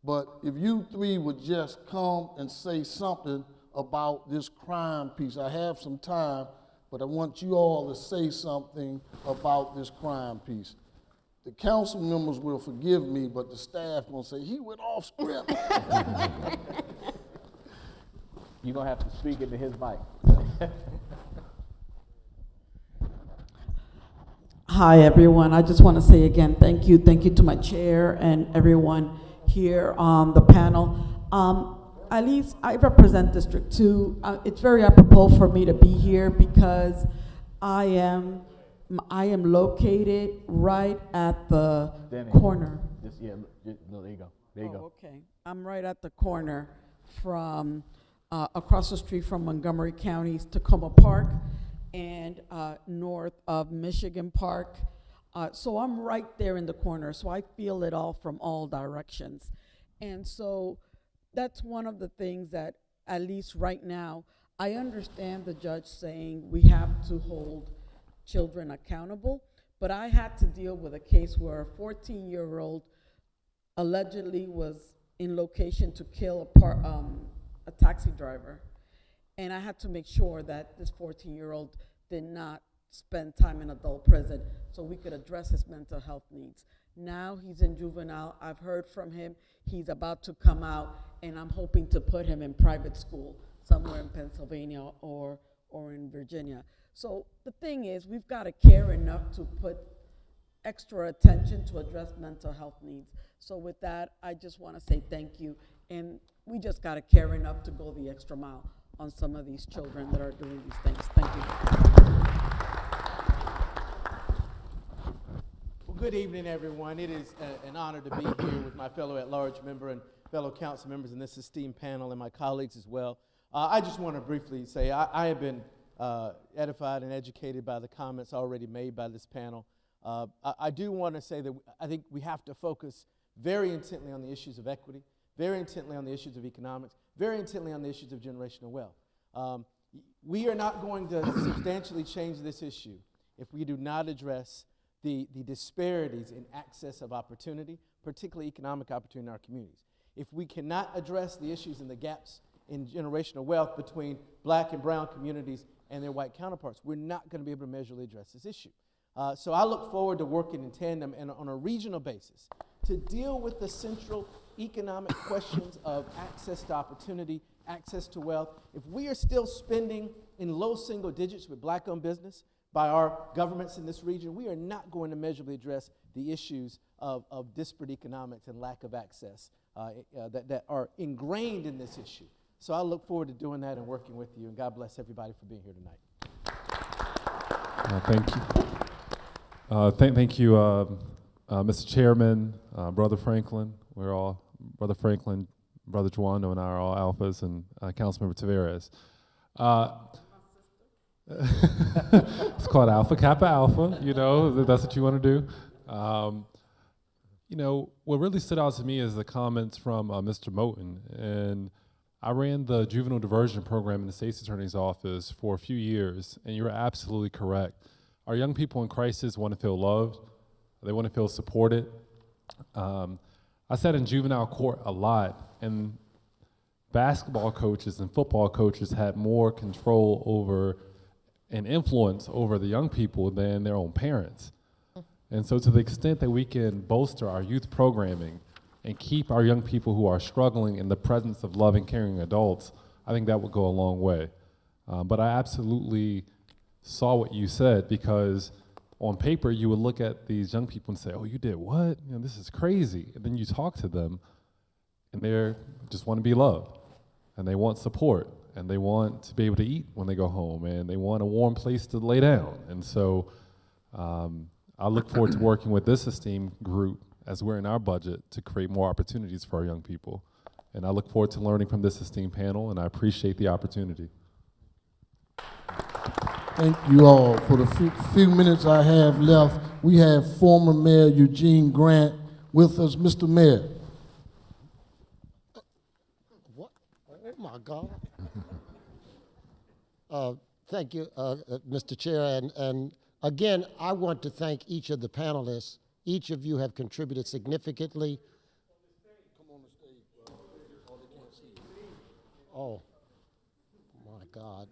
But if you three would just come and say something about this crime piece. I have some time, but I want you all to say something about this crime piece. The council members will forgive me, but the staff will say, he went off script. You're going to have to speak into his mic. Hi, everyone. I just want to say again, thank you. Thank you to my chair and everyone here on the panel. At least I represent District 2. It's very apropos for me to be here because I am located right at the corner. There you go. There you go. Okay. I'm right at the corner from across the street from Montgomery County's Tacoma Park and north of Michigan Park. So I'm right there in the corner, so I feel it all from all directions. And so that's one of the things that, at least right now, I understand the judge saying we have to hold children accountable, but I had to deal with a case where a 14-year-old allegedly was in location to kill a taxi driver. And I had to make sure that this 14-year-old did not spend time in adult prison so we could address his mental health needs. Now he's in juvenile. I've heard from him. He's about to come out, and I'm hoping to put him in private school somewhere in Pennsylvania or in Virginia. So the thing is, we've got to care enough to put extra attention to address mental health needs. So with that, I just want to say thank you. And we just got to care enough to go the extra mile on some of these children that are doing these things. Thank you. Well, good evening, everyone. It is an honor to be here with my fellow at-large member and fellow council members in this esteemed panel and my colleagues as well. I just want to briefly say I have been edified and educated by the comments already made by this panel. I do want to say that I think we have to focus very intently on the issues of equity, very intently on the issues of economics, very intently on the issues of generational wealth. We are not going to substantially change this issue if we do not address the disparities in access of opportunity, particularly economic opportunity in our communities. If we cannot address the issues and the gaps in generational wealth between black and brown communities and their white counterparts, we're not going to be able to measurably address this issue. So I look forward to working in tandem and on a regional basis to deal with the central economic questions of access to opportunity, access to wealth. If we are still spending in low single digits with black-owned business by our governments in this region, we are not going to measurably address the issues of disparate economics and lack of access that are ingrained in this issue. So I look forward to doing that and working with you, and God bless everybody for being here tonight. Thank you. Thank you, Mr. Chairman, Brother Franklin. We're all, Brother Franklin, Brother Juando, and I are all alphas, and Councilmember Taveras. It's called Alpha Kappa Alpha, you know, that's what you want to do. You know, what really stood out to me is the comments from Mr. Moten, and I ran the juvenile diversion program in the state's attorney's office for a few years, and you're absolutely correct. Our young people in crisis want to feel loved, they want to feel supported. I sat in juvenile court a lot, and basketball coaches and football coaches had more control over and influence over the young people than their own parents. And so to the extent that we can bolster our youth programming and keep our young people who are struggling in the presence of loving, caring adults, I think that would go a long way. But I absolutely saw what you said, because on paper you would look at these young people and say, oh, you did what? You know, this is crazy. And then you talk to them and they just want to be loved, and they want support, and they want to be able to eat when they go home, and they want a warm place to lay down. And so I look forward to working with this esteemed group as we're in our budget to create more opportunities for our young people. And I look forward to learning from this esteemed panel, and I appreciate the opportunity. Thank you all. For the few minutes I have left, we have former Mayor Eugene Grant with us. Mr. Mayor. What? Oh my God. Thank you, Mr. Chair. And again, I want to thank each of the panelists. Each of you have contributed significantly. Come on the stage, bro. Oh, they can't see you. Oh. My God.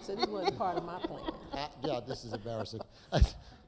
So this wasn't part of my plan. Yeah, this is embarrassing.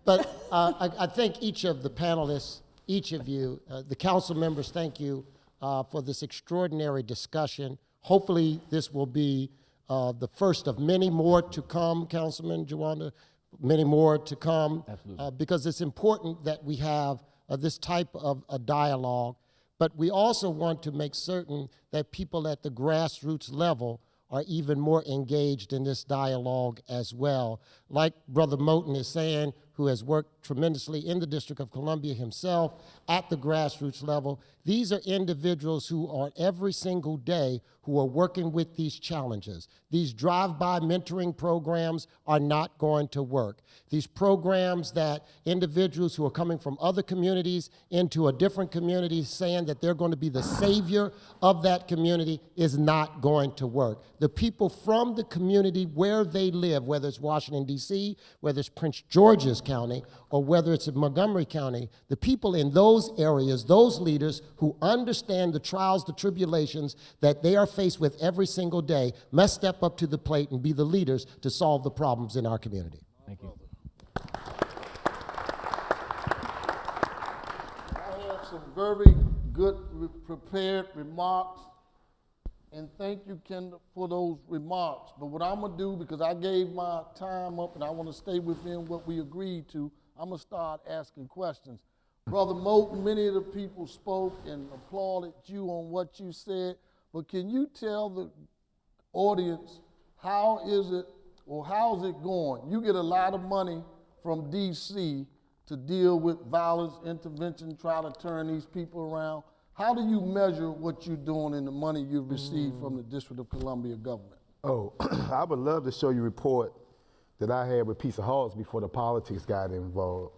But I thank each of the panelists, each of you, the council members, thank you for this extraordinary discussion. Hopefully this will be the first of many more to come, Councilman Juanda, many more to come. Absolutely. Because it's important that we have this type of a dialogue, but we also want to make certain that people at the grassroots level are even more engaged in this dialogue as well. Like Brother Moten is saying, who has worked tremendously in the District of Columbia himself at the grassroots level, these are individuals who are every single day who are working with these challenges. These drive-by mentoring programs are not going to work. These programs that individuals who are coming from other communities into a different community saying that they're going to be the savior of that community is not going to work. The people from the community where they live, whether it's Washington, D.C., whether it's Prince George's County, or whether it's in Montgomery County, the people in those areas, those leaders who understand the trials, the tribulations that they are faced with every single day, must step up to the plate and be the leaders to solve the problems in our community. Thank you. I have some very good prepared remarks, and thank you, Kendall, for those remarks. But what I'm gonna do, because I gave my time up and I wanna stay within what we agreed to, I'm gonna start asking questions. Brother Moten, many of the people spoke and applauded you on what you said, but can you tell the audience how is it or how's it going? You get a lot of money from DC to deal with violence intervention, try to turn these people around. How do you measure what you're doing and the money you've received from the District of Columbia government? Oh, I would love to show you a report that I had with Peace of Hearts before the politics got involved.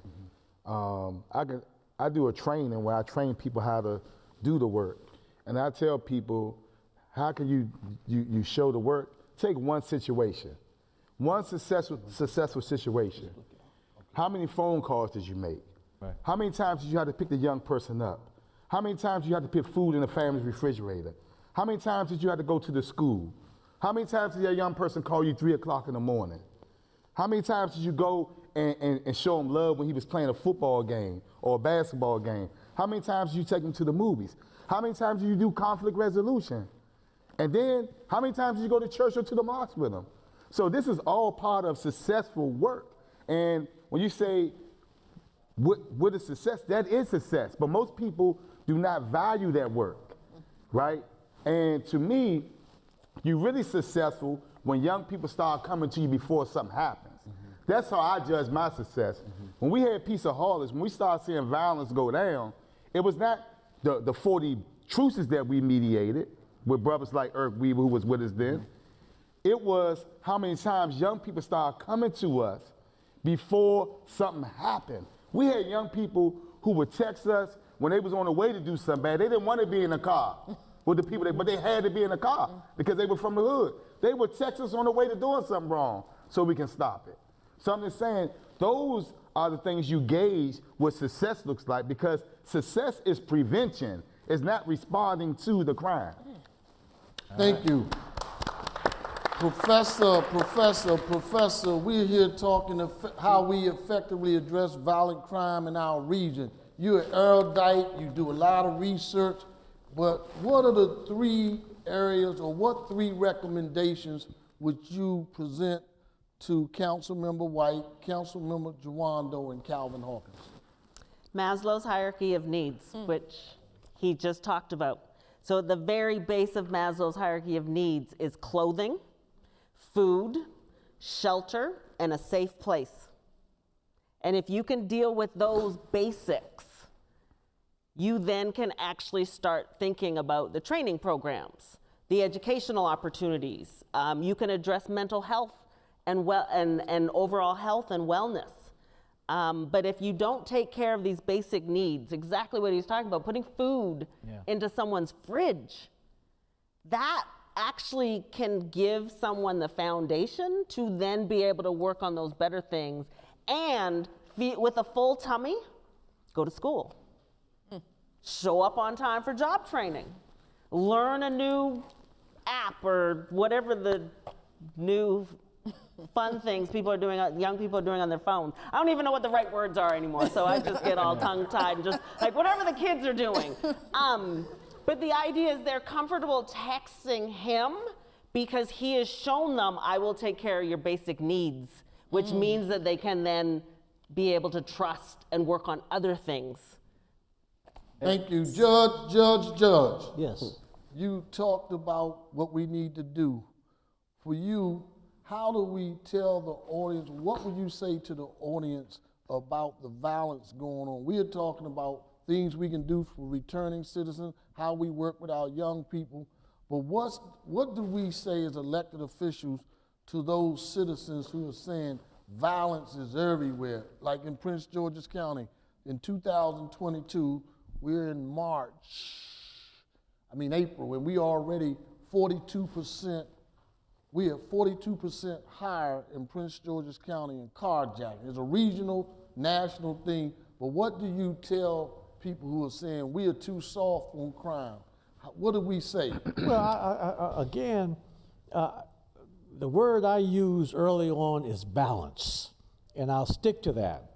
I do a training where I train people how to do the work. And I tell people, how can you show the work? Take one situation, one successful situation. How many phone calls did you make? Right. How many times did you have to pick the young person up? How many times did you have to put food in the family's refrigerator? How many times did you have to go to the school? How many times did that young person call you 3 o'clock in the morning? How many times did you go and show him love when he was playing a football game or a basketball game? How many times did you take him to the movies? How many times did you do conflict resolution? And then, how many times did you go to church or to the mosque with them? So this is all part of successful work. And when you say, what is success? That is success. But most people do not value that work, right? And to me, you're really successful when young people start coming to you before something happens. That's how I judge my success. When we had Peace of Harless, when we started seeing violence go down, it was not the 40 truces that we mediated with brothers like Irk Weaver, who was with us then. It was how many times young people started coming to us before something happened. We had young people who would text us when they was on the way to do something bad. They didn't want to be in the car with the people, but they had to be in the car because they were from the hood. They would text us on the way to doing something wrong so we can stop it. So I'm just saying, those are the things you gauge what success looks like, because success is prevention. It's not responding to the crime. Thank you. Professor, we're here talking how we effectively address violent crime in our region. You're erudite, you do a lot of research, but what are the 3 areas or what 3 recommendations would you present to Councilmember White, Councilmember Jawando, and Calvin Hawkins? Maslow's hierarchy of needs, which he just talked about. So at the very base of Maslow's hierarchy of needs is clothing, food, shelter, and a safe place. And if you can deal with those basics, you then can actually start thinking about the training programs, the educational opportunities. You can address mental health and overall health and wellness. But if you don't take care of these basic needs, exactly what he's talking about, putting food into someone's fridge, that actually can give someone the foundation to then be able to work on those better things. And with a full tummy, go to school. Show up on time for job training. Learn a new app or whatever the new fun things people are doing, young people are doing on their phones. I don't even know what the right words are anymore, so I just get all tongue-tied and just like whatever the kids are doing. But the idea is they're comfortable texting him because he has shown them, I will take care of your basic needs, which means that they can then be able to trust and work on other things. Thank you. Judge. Yes. You talked about what we need to do. For you, how do we tell the audience, what would you say to the audience about the violence going on? We are talking about things we can do for returning citizens, how we work with our young people, but what do we say as elected officials to those citizens who are saying violence is everywhere? Like in Prince George's County, in 2022, we're in April, and we already 42%, we are 42% higher in Prince George's County in carjacking. It's a regional, national thing, but what do you tell people who are saying we are too soft on crime? What do we say? Well, again, the word I used early on is balance, and I'll stick to that.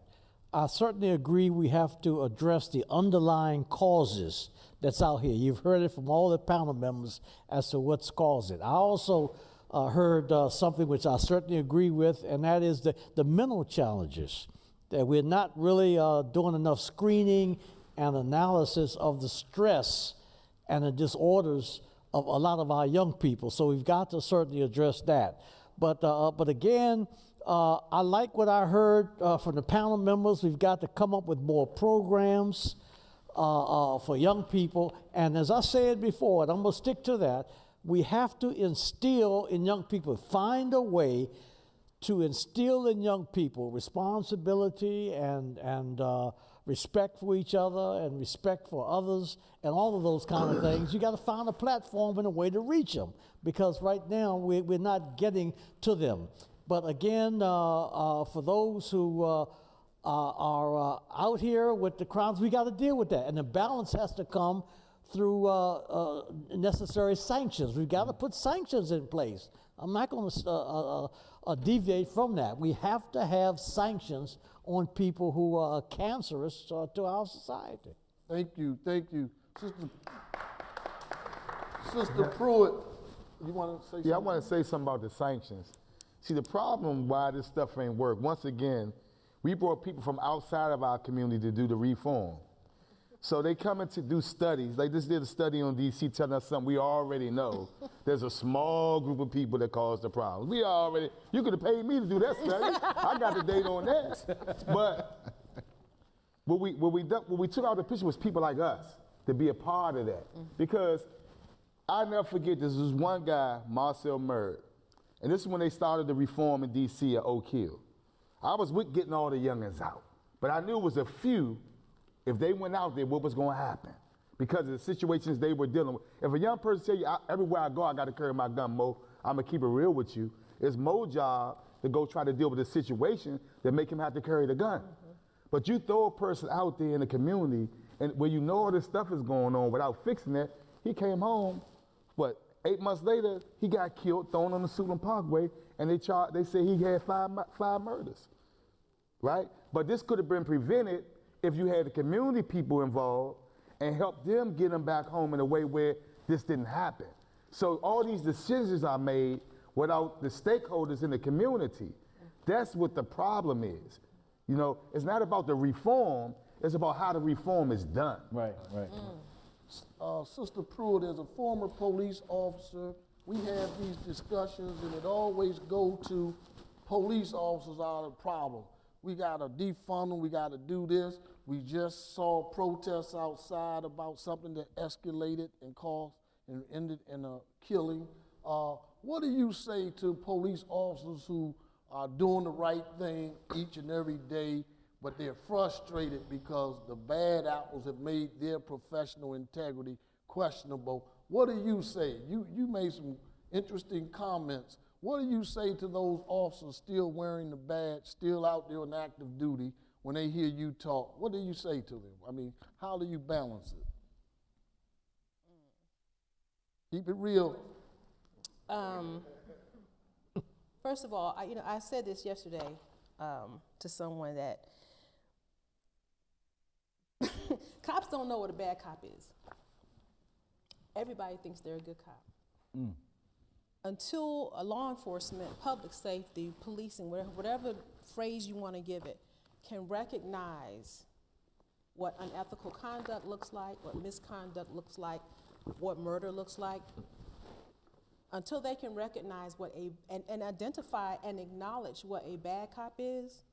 I certainly agree we have to address the underlying causes that's out here. You've heard it from all the panel members as to what's caused it. I also heard something which I certainly agree with, and that is the mental challenges. that we're not really doing enough screening and analysis of the stress and the disorders of a lot of our young people. So we've got to certainly address that. But again, I like what I heard from the panel members. We've got to come up with more programs for young people. And as I said before, and I'm going to stick to that, we have to instill in young people, find a way to instill in young people responsibility and respect for each other and respect for others and all of those kind of things. You got to find a platform and a way to reach them, because right now we're not getting to them. But again, for those who are out here with the crimes, we got to deal with that. And the balance has to come through necessary sanctions. We've got to put sanctions in place. I'm not going to deviate from that. We have to have sanctions on people who are cancerous to our society. Thank you. Sister Pruitt, you want to say something? Yeah, I want to say something about the sanctions. See, the problem why this stuff ain't work, once again, we brought people from outside of our community to do the reform. So they come in to do studies. They just did a study on DC telling us something we already know. There's a small group of people that cause the problems. You could have paid me to do that study. I got the data on that. But what we took out the picture was people like us to be a part of that. Because I'll never forget, this was one guy, Marcel Murd, and this is when they started the reform in DC at Oak Hill. I was with getting all the youngins out, but I knew it was a few. If they went out there, what was going to happen? Because of the situations they were dealing with. If a young person tell you, everywhere I go, I got to carry my gun, Mo, I'm going to keep it real with you. It's Mo's job to go try to deal with a situation that make him have to carry the gun. But you throw a person out there in the community, and where you know all this stuff is going on without fixing it, he came home, 8 months later, he got killed, thrown on the Suitland Parkway, and they say he had five murders, right? But this could have been prevented if you had the community people involved and helped them get them back home in a way where this didn't happen. So all these decisions are made without the stakeholders in the community. That's what the problem is. You know, it's not about the reform, it's about how the reform is done. Right. Sister Pruitt, as a former police officer, we have these discussions and it always go to police officers are the problem. We got to defund them, we got to do this. We just saw protests outside about something that escalated and caused and ended in a killing. What do you say to police officers who are doing the right thing each and every day, but they're frustrated because the bad apples have made their professional integrity questionable? What do you say? You made some interesting comments. What do you say to those officers still wearing the badge, still out there on active duty, when they hear you talk? What do you say to them? I mean, how do you balance it? Keep it real. First of all, I said this yesterday to someone that cops don't know what a bad cop is. Everybody thinks they're a good cop. Until a law enforcement, public safety, policing, whatever phrase you want to give it, can recognize what unethical conduct looks like, what misconduct looks like, what murder looks like, until they can recognize and identify and acknowledge what a bad cop is,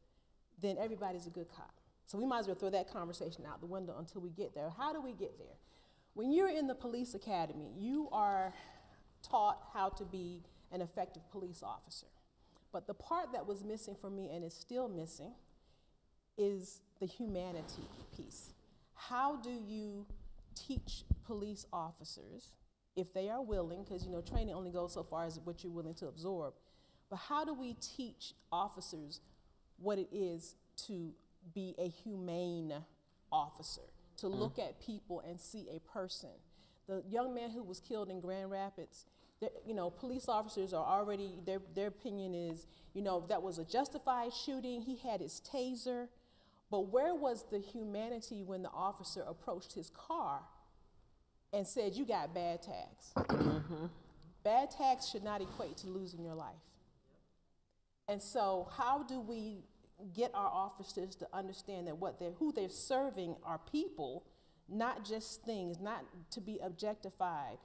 then everybody's a good cop. So we might as well throw that conversation out the window until we get there. How do we get there? When you're in the police academy, you are taught how to be an effective police officer. But the part that was missing for me and is still missing is the humanity piece. How do you teach police officers, if they are willing, because training only goes so far as what you're willing to absorb, but how do we teach officers what it is to be a humane officer, to look at people and see a person? The young man who was killed in Grand Rapids, police officers are already, their opinion is, that was a justified shooting, he had his taser, but where was the humanity when the officer approached his car and said, you got bad tags? Bad tags should not equate to losing your life. And so how do we get our officers to understand that who they're serving are people, not just things, not to be objectified.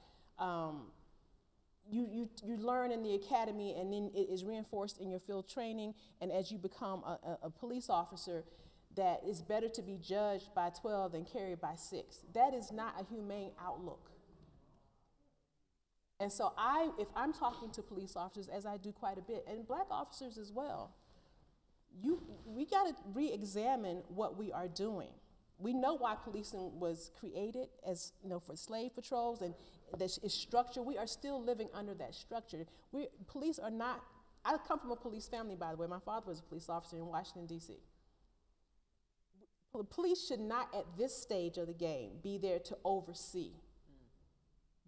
You learn in the academy, and then it is reinforced in your field training, and as you become a police officer, that it's better to be judged by 12 than carried by 6. That is not a humane outlook. And so if I'm talking to police officers, as I do quite a bit, and black officers as well, we got to re-examine what we are doing. We know why policing was created, as for slave patrols, and this is structure. We are still living under that structure. Police are not. I come from a police family, by the way. My father was a police officer in Washington, D.C. The police should not, at this stage of the game, be there to oversee,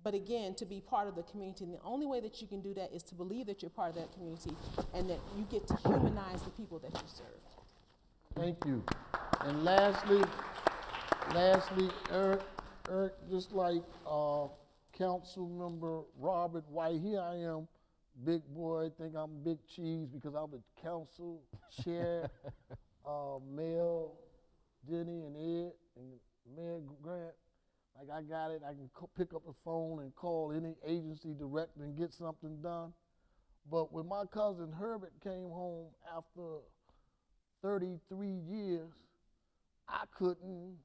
but again, to be part of the community. And the only way that you can do that is to believe that you're part of that community and that you get to humanize the people that you serve. Thank you. And lastly, Eric, just like Council Member Robert White, here I am, big boy, think I'm big cheese because I'm the council chair, Mel, Denny, and Ed, and Mayor Grant. Like, I got it, I can pick up the phone and call any agency director and get something done. But when my cousin Herbert came home after 33 years, I couldn't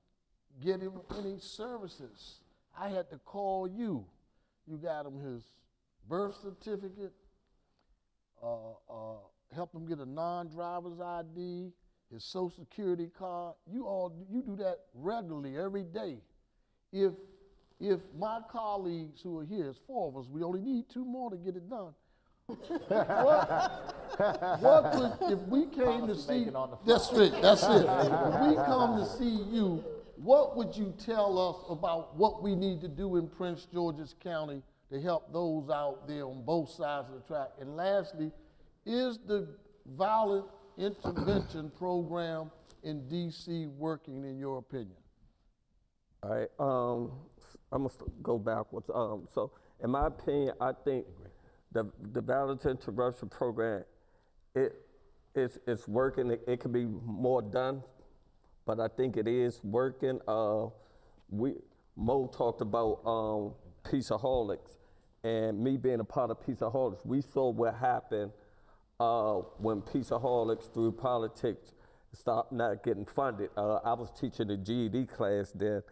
get him any services. I had to call you. You got him his birth certificate, helped him get a non-driver's ID, his social security card. You do that regularly every day. If my colleagues who are here, it's 4 of us, we only need 2 more to get it done. what would, if we came to see, that's it. If we come to see you, what would you tell us about what we need to do in Prince George's County to help those out there on both sides of the track? And lastly, is the violent intervention program in D.C. working, in your opinion? All right, I'm gonna go backwards. So in my opinion, I think the violence interruption program, it's working. It could be more done, but I think it is working. Mo talked about Peaceaholics, and me being a part of Peaceaholics, we saw what happened when Peaceaholics through politics stopped not getting funded. I was teaching a GED class then,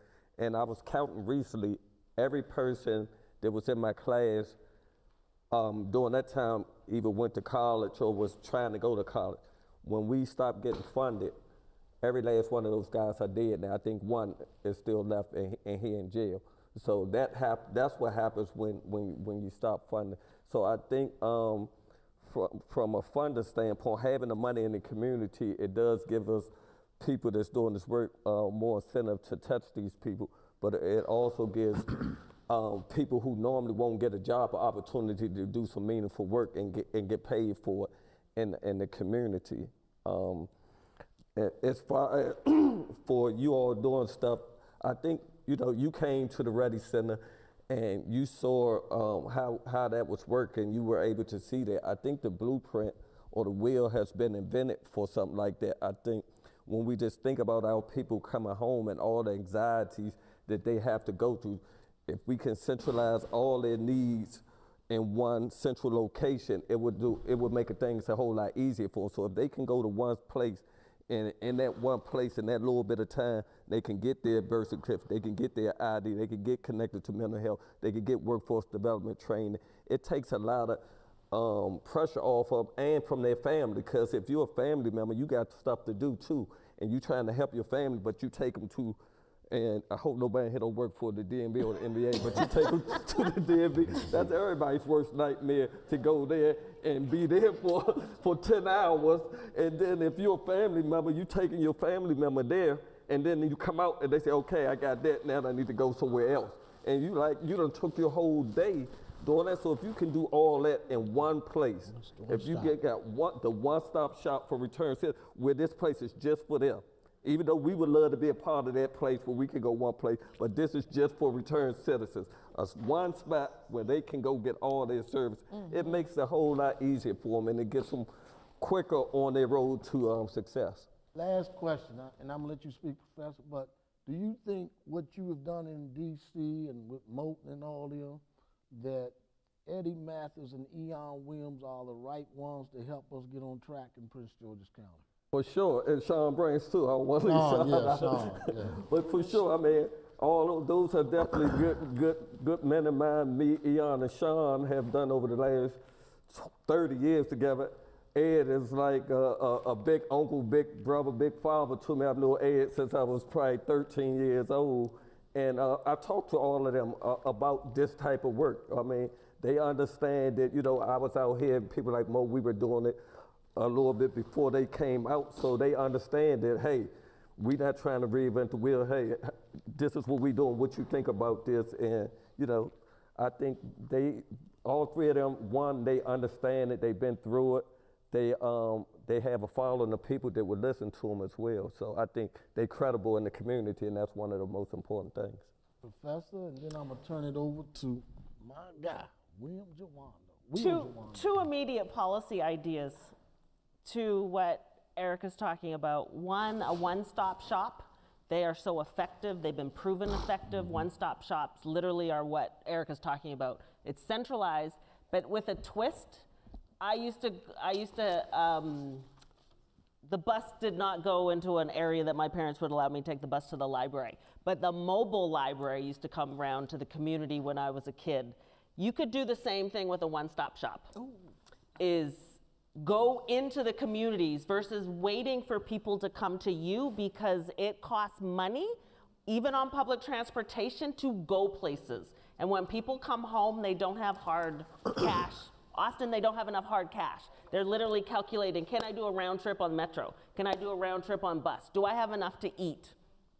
and I was counting recently every person that was in my class during that time either went to college or was trying to go to college. When we stopped getting funded, every last one of those guys are dead now. I think one is still left and he in jail. So that's what happens when you stop funding. So I think from a funder standpoint, having the money in the community, it does give us people that's doing this work more incentive to touch these people, but it also gives people who normally won't get a job an opportunity to do some meaningful work and get paid for it in the community. As far as for you all doing stuff, I think you came to the Ready Center and you saw how that was working. You were able to see that. I think the blueprint or the wheel has been invented for something like that. I think when we just think about our people coming home and all the anxieties that they have to go through, if we can centralize all their needs in one central location, it would make things a whole lot easier for them. So if they can go to one place, and in that one place, in that little bit of time, they can get their birth certificate, they can get their ID, they can get connected to mental health, they can get workforce development training. It takes a lot of pressure off of and from their family, because if you're a family member, you got stuff to do too, and you're trying to help your family, but you take them to, and I hope nobody here don't work for the DMV or the NBA, but you take them to the DMV. That's everybody's worst nightmare, to go there and be there for 10 hours. And then if you're a family member, you taking your family member there, and then you come out and they say, okay, I got that, now I need to go somewhere else. And you done took your whole day doing that. So if you can do all that in one place, if you got the one-stop shop for return citizens, where this place is just for them. Even though we would love to be a part of that place where we can go one place, but this is just for returned citizens. One spot where they can go get all their service. It makes it a whole lot easier for them, and it gets them quicker on their road to success. Last question, and I'm gonna let you speak, Professor, but do you think what you have done in DC and with Moulton and all them, that Eddie Mathis and Eon Williams are the right ones to help us get on track in Prince George's County? For sure, and Sean Brains too. I don't want to leave Sean out. Sean, yeah. But for sure, I mean, all of those are definitely good men of mine. Me, Eon, and Sean have done over the last 30 years together. Ed is like a big uncle, big brother, big father to me. I've known Ed since I was probably 13 years old. And I talked to all of them about this type of work. I mean, they understand that, you know, I was out here, people like Mo, we were doing it a little bit before they came out. So they understand that, hey, we're not trying to reinvent the wheel. Hey, this is what we're doing. What you think about this? And, you know, I think all three of them, one, they understand it. They've been through it. They have a following of people that would listen to them as well. So I think they're credible in the community, and that's one of the most important things. Professor, and then I'm gonna turn it over to my guy, William Jawando. Two immediate policy ideas to what Eric is talking about. One, a one-stop shop. They are so effective. They've been proven effective. One-stop shops literally are what Eric is talking about. It's centralized, but with a twist. The bus did not go into an area that my parents would allow me to take the bus to the library. But the mobile library used to come around to the community when I was a kid. You could do the same thing with a one-stop shop. Ooh. Is go into the communities versus waiting for people to come to you, because it costs money, even on public transportation, to go places. And when people come home, they don't have hard cash. Often they don't have enough hard cash. They're literally calculating, can I do a round trip on Metro? Can I do a round trip on bus? Do I have enough to eat?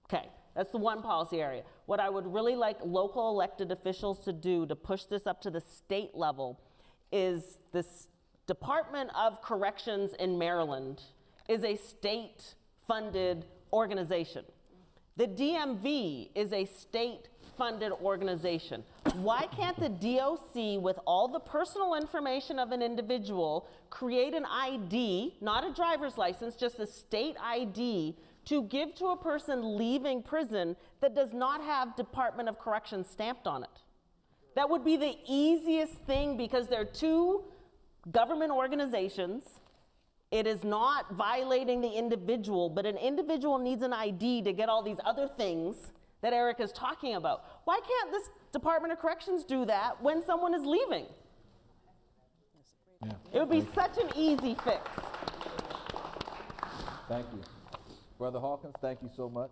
Okay, that's the one policy area. What I would really like local elected officials to do to push this up to the state level is this Department of Corrections in Maryland is a state-funded organization. The DMV is a state-funded organization. Why can't the DOC, with all the personal information of an individual, create an ID, not a driver's license, just a state ID, to give to a person leaving prison that does not have Department of Corrections stamped on it? That would be the easiest thing, because they're two government organizations. It is not violating the individual, but an individual needs an ID to get all these other things that Eric is talking about. Why can't this Department of Corrections do that when someone is leaving? Yeah. It would be such an easy fix. Thank you. Brother Hawkins, thank you so much.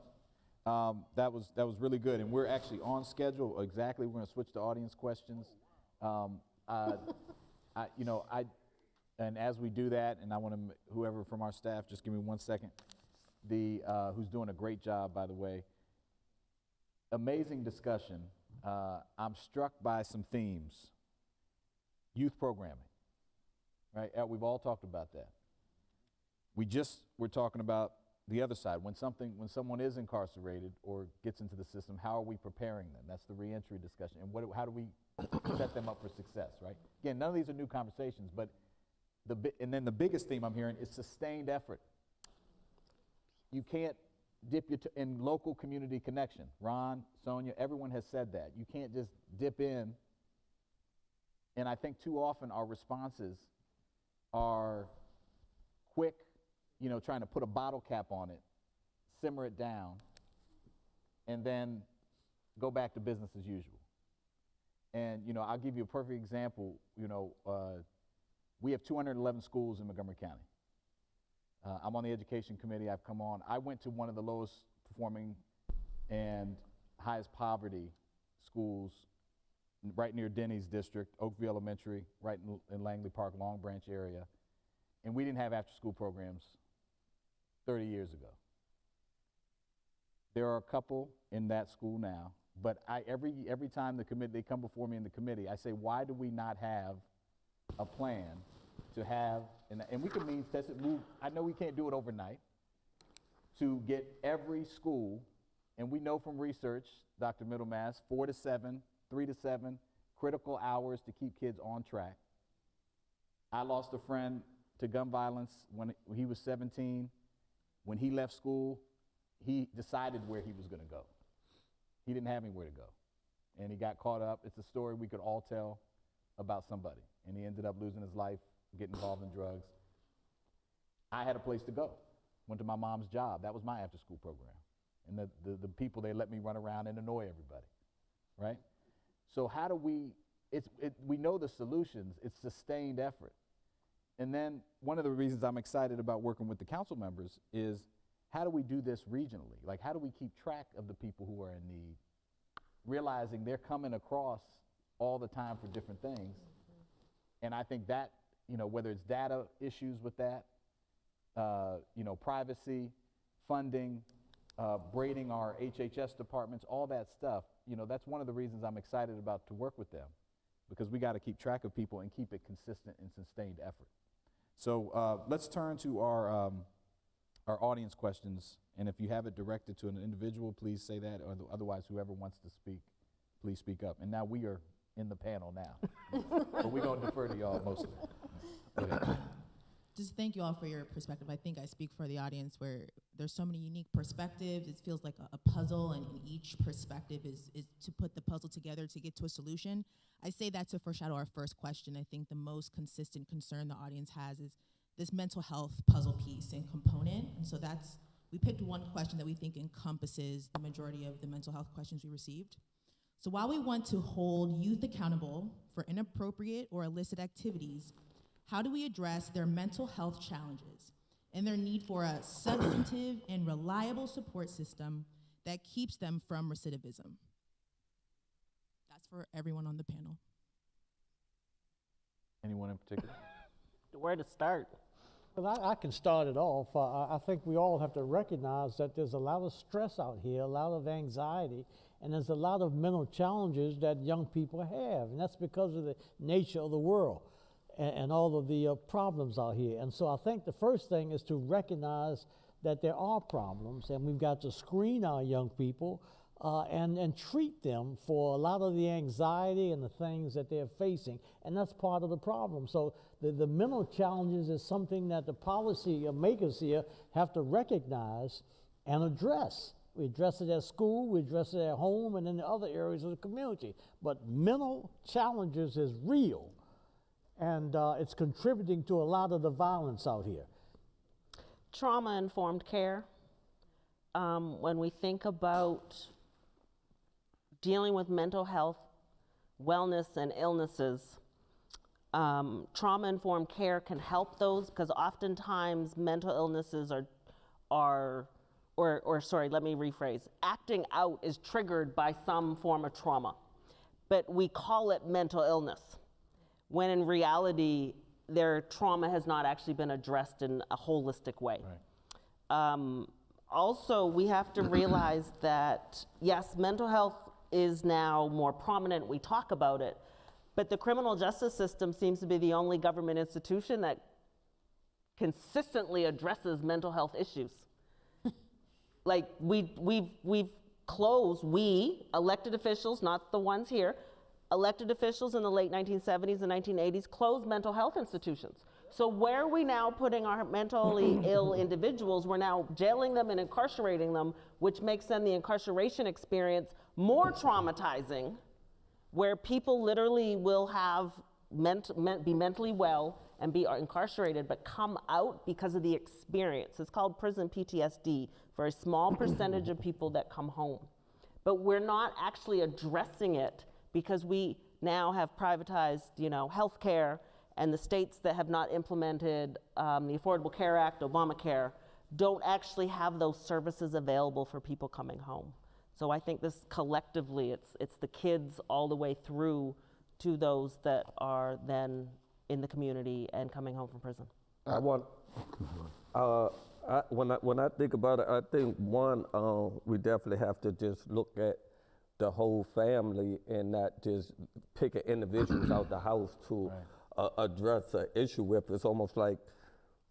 That was really good, and we're actually on schedule. Exactly, we're going to switch to audience questions. And as we do that, and I want to, whoever from our staff, just give me 1 second. Who's doing a great job, by the way. Amazing discussion. I'm struck by some themes. Youth programming, right? We've all talked about that. We're talking about the other side. When someone is incarcerated or gets into the system, how are we preparing them? That's the reentry discussion. And how do we set them up for success, right? Again, none of these are new conversations, but and then the biggest theme I'm hearing is sustained effort. You can't dip in local community connection. Ron, Sonia, everyone has said that. You can't just dip in. And I think too often our responses are quick, trying to put a bottle cap on it, simmer it down, and then go back to business as usual. And, I'll give you a perfect example. We have 211 schools in Montgomery County. I'm on the education committee. I've come on. I went to one of the lowest performing and highest poverty schools right near Denny's district, Oakview Elementary, right in Langley Park, Long Branch area. And we didn't have after-school programs 30 years ago. There are a couple in that school now, but every time they come before me in the committee, I say, why do we not have a plan to have, and we can means test it, move, I know we can't do it overnight, to get every school, and we know from research, Dr. Middlemass, 4 to 7, 3 to 7, critical hours to keep kids on track. I lost a friend to gun violence when he was 17. When he left school, he decided where he was going to go. He didn't have anywhere to go. And he got caught up. It's a story we could all tell about somebody. And he ended up losing his life, getting involved in drugs. I had a place to go. Went to my mom's job. That was my after-school program. And the people, they let me run around and annoy everybody, right? So how do we know the solutions. It's sustained effort. And then one of the reasons I'm excited about working with the council members is how do we do this regionally? Like, how do we keep track of the people who are in need, realizing they're coming across all the time for different things? And I think that, whether it's data issues with that, privacy, funding, braiding our HHS departments, all that stuff, that's one of the reasons I'm excited about to work with them, because we got to keep track of people and keep it consistent and sustained effort. So let's turn to our audience questions, and if you have it directed to an individual, please say that, or otherwise whoever wants to speak, please speak up. And now we are in the panel now, but we're going to defer to y'all mostly. Go ahead. Just thank you all for your perspective. I think I speak for the audience where there's so many unique perspectives. It feels like a puzzle, and each perspective is to put the puzzle together to get to a solution. I say that to foreshadow our first question. I think the most consistent concern the audience has is this mental health puzzle piece and component. And so we picked one question that we think encompasses the majority of the mental health questions we received. So while we want to hold youth accountable for inappropriate or illicit activities, how do we address their mental health challenges and their need for a substantive and reliable support system that keeps them from recidivism? That's for everyone on the panel. Anyone in particular? Where to start? Well, I can start it off. I think we all have to recognize that there's a lot of stress out here, a lot of anxiety, and there's a lot of mental challenges that young people have, and that's because of the nature of the world and all of the problems out here. And so I think the first thing is to recognize that there are problems, and we've got to screen our young people and treat them for a lot of the anxiety and the things that they're facing, and that's part of the problem. So the mental challenges is something that the policy makers here have to recognize and address. We address it at school, we address it at home, and in the other areas of the community. But mental challenges is real, and it's contributing to a lot of the violence out here. Trauma-informed care. When we think about dealing with mental health, wellness, and illnesses, trauma-informed care can help those, because oftentimes mental illnesses acting out is triggered by some form of trauma. But we call it mental illness, when in reality, their trauma has not actually been addressed in a holistic way. Right. Also, we have to realize that, yes, mental health is now more prominent, we talk about it, but the criminal justice system seems to be the only government institution that consistently addresses mental health issues. Like, we've closed, elected officials, not the ones here, elected officials in the late 1970s and 1980s closed mental health institutions. So where are we now putting our mentally ill individuals? We're now jailing them and incarcerating them, which makes then the incarceration experience more traumatizing, where people literally will have be mentally well and be incarcerated, but come out because of the experience. It's called prison PTSD for a small percentage of people that come home. But we're not actually addressing it because we now have privatized, healthcare, and the states that have not implemented the Affordable Care Act, Obamacare, don't actually have those services available for people coming home. So I think this collectively, it's the kids all the way through to those that are then in the community and coming home from prison. When I think about it, I think one, we definitely have to just look at the whole family and not just picking individuals out the house to address an issue with. It's almost like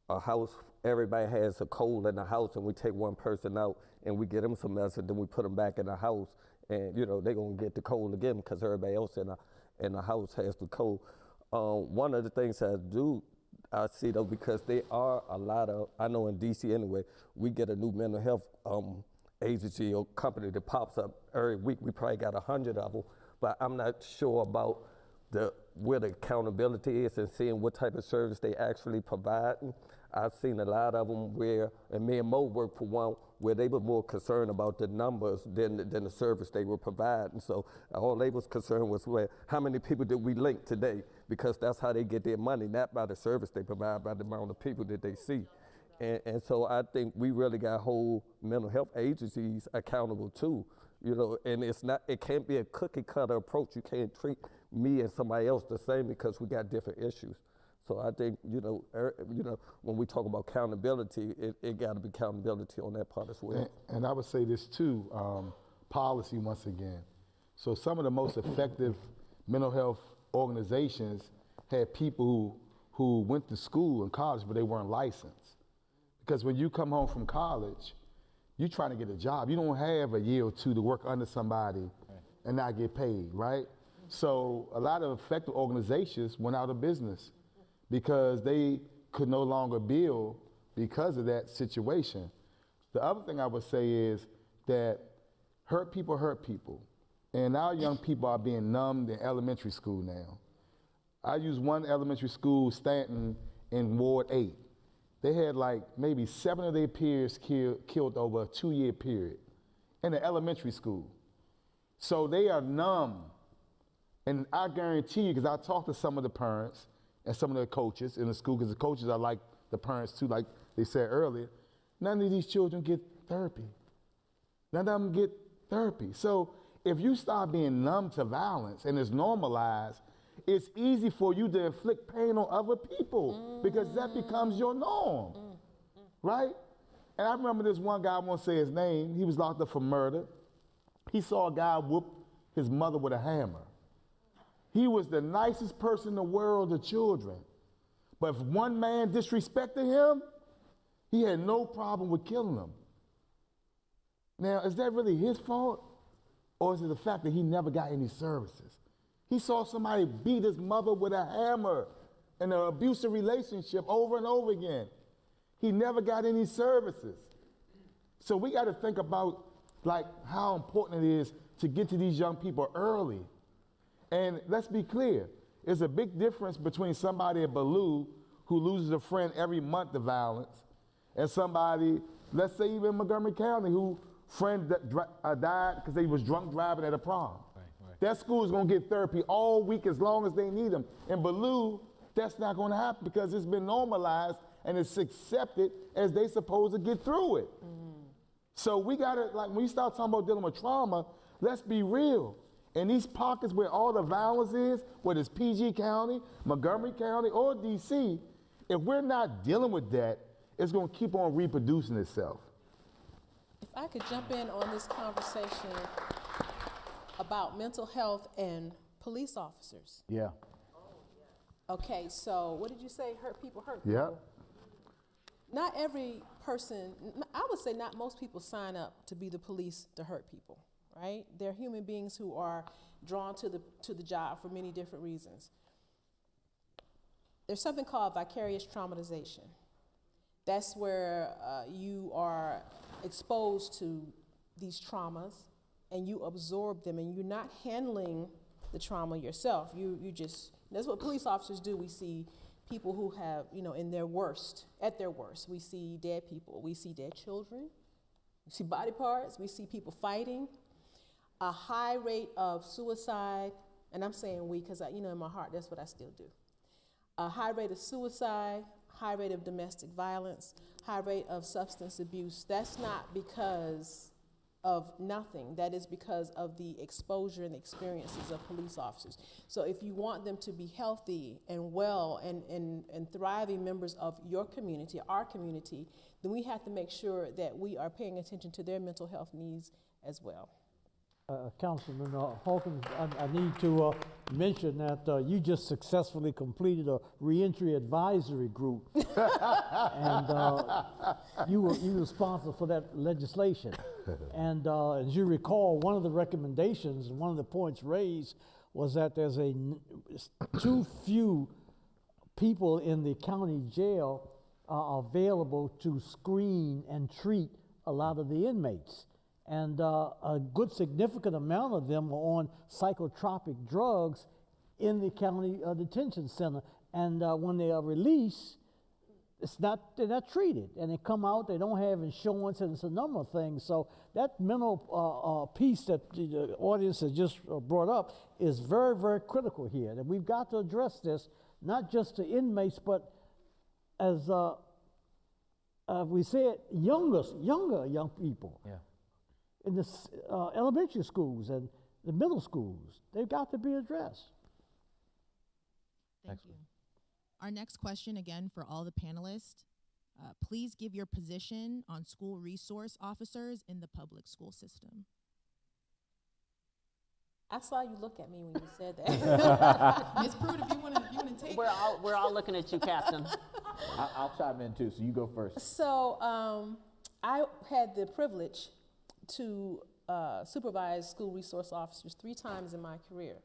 a house, everybody has a cold in the house, and we take one person out and we get them some medicine, then we put them back in the house, and they're gonna get the cold again because everybody else in the house has the cold. One of the things I I see though, because there are a lot of, I know in DC anyway, we get a new mental health agency or company that pops up every week. We probably got 100 of them, but I'm not sure about where the accountability is and seeing what type of service they actually provide. I've seen a lot of them where, and me and Mo worked for one, where they were more concerned about the numbers than the service they were providing. So all they was concerned was how many people did we link today? Because that's how they get their money, not by the service they provide, by the amount of people that they see. And so I think we really got whole mental health agencies accountable too. And it can't be a cookie cutter approach. You can't treat me and somebody else the same because we got different issues. So I think, when we talk about accountability, it got to be accountability on that part as well. And I would say this too, policy once again. So some of the most effective mental health organizations had people who went to school and college, but they weren't licensed. Because when you come home from college, you're trying to get a job. You don't have a year or two to work under somebody and not get paid, right? So a lot of effective organizations went out of business because they could no longer bill because of that situation. The other thing I would say is that hurt people. And our young people are being numbed in elementary school now. I use one elementary school, Stanton, in Ward 8. They had like maybe 7 of their peers killed over a 2-year period in the elementary school. So they are numb. And I guarantee you, because I talked to some of the parents and some of the coaches in the school, because the coaches are like the parents too, like they said earlier, none of these children get therapy. None of them get therapy. So if you start being numb to violence and it's normalized, it's easy for you to inflict pain on other people because that becomes your norm, right? And I remember this one guy, I won't say his name, he was locked up for murder. He saw a guy whoop his mother with a hammer. He was the nicest person in the world to children. But if one man disrespected him, he had no problem with killing him. Now, is that really his fault? Or is it the fact that he never got any services? He saw somebody beat his mother with a hammer in an abusive relationship over and over again. He never got any services. So we got to think about like how important it is to get to these young people early. And let's be clear, there's a big difference between somebody at Ballou who loses a friend every month to violence and somebody, let's say even Montgomery County, who friend died because they was drunk driving at a prom. That school is going to get therapy all week as long as they need them. In Ballou, that's not going to happen because it's been normalized and it's accepted as they supposed to get through it. So we got to, like when you start talking about dealing with trauma, let's be real. In these pockets where all the violence is, whether it's PG County, Montgomery County, or DC, if we're not dealing with that, it's going to keep on reproducing itself. If I could jump in on this conversation about mental health and police officers. Yeah. Okay, so what did you say? Hurt people hurt people. Yeah. Not every person, I would say not most people sign up to be the police to hurt people, right? They're human beings who are drawn to the job for many different reasons. There's something called vicarious traumatization. That's where you are exposed to these traumas and you absorb them and you're not handling the trauma yourself. You just, that's what police officers do. We see people who have, in their worst, at their worst. We see dead people, we see dead children, we see body parts, we see people fighting, a high rate of suicide, and I'm saying we because, in my heart, that's what I still do. A high rate of suicide, high rate of domestic violence, high rate of substance abuse. That's not because of nothing. That is because of the exposure and the experiences of police officers. So if you want them to be healthy and well and thriving members of your community, our community, then we have to make sure that we are paying attention to their mental health needs as well. Councilman Hawkins, I need to mention that you just successfully completed a reentry advisory group, and you were responsible for that legislation. And as you recall, one of the recommendations and one of the points raised was that there's too few people in the county jail are available to screen and treat a lot of the inmates. And a good significant amount of them are on psychotropic drugs in the county detention center. And when they are released, they're not treated. And they come out, they don't have insurance, and it's a number of things. So that mental piece that the audience has just brought up is very, very critical here. And we've got to address this, not just to inmates, but as we said, younger young people. Yeah. In the elementary schools and the middle schools. They've got to be addressed. Thank you. Our next question, again, for all the panelists. Please give your position on school resource officers in the public school system. I saw you look at me when you said that. Ms. Pruitt, if you want to take. We're all looking at you, Captain. I'll chime in too, so you go first. So I had the privilege to supervise school resource officers 3 times in my career.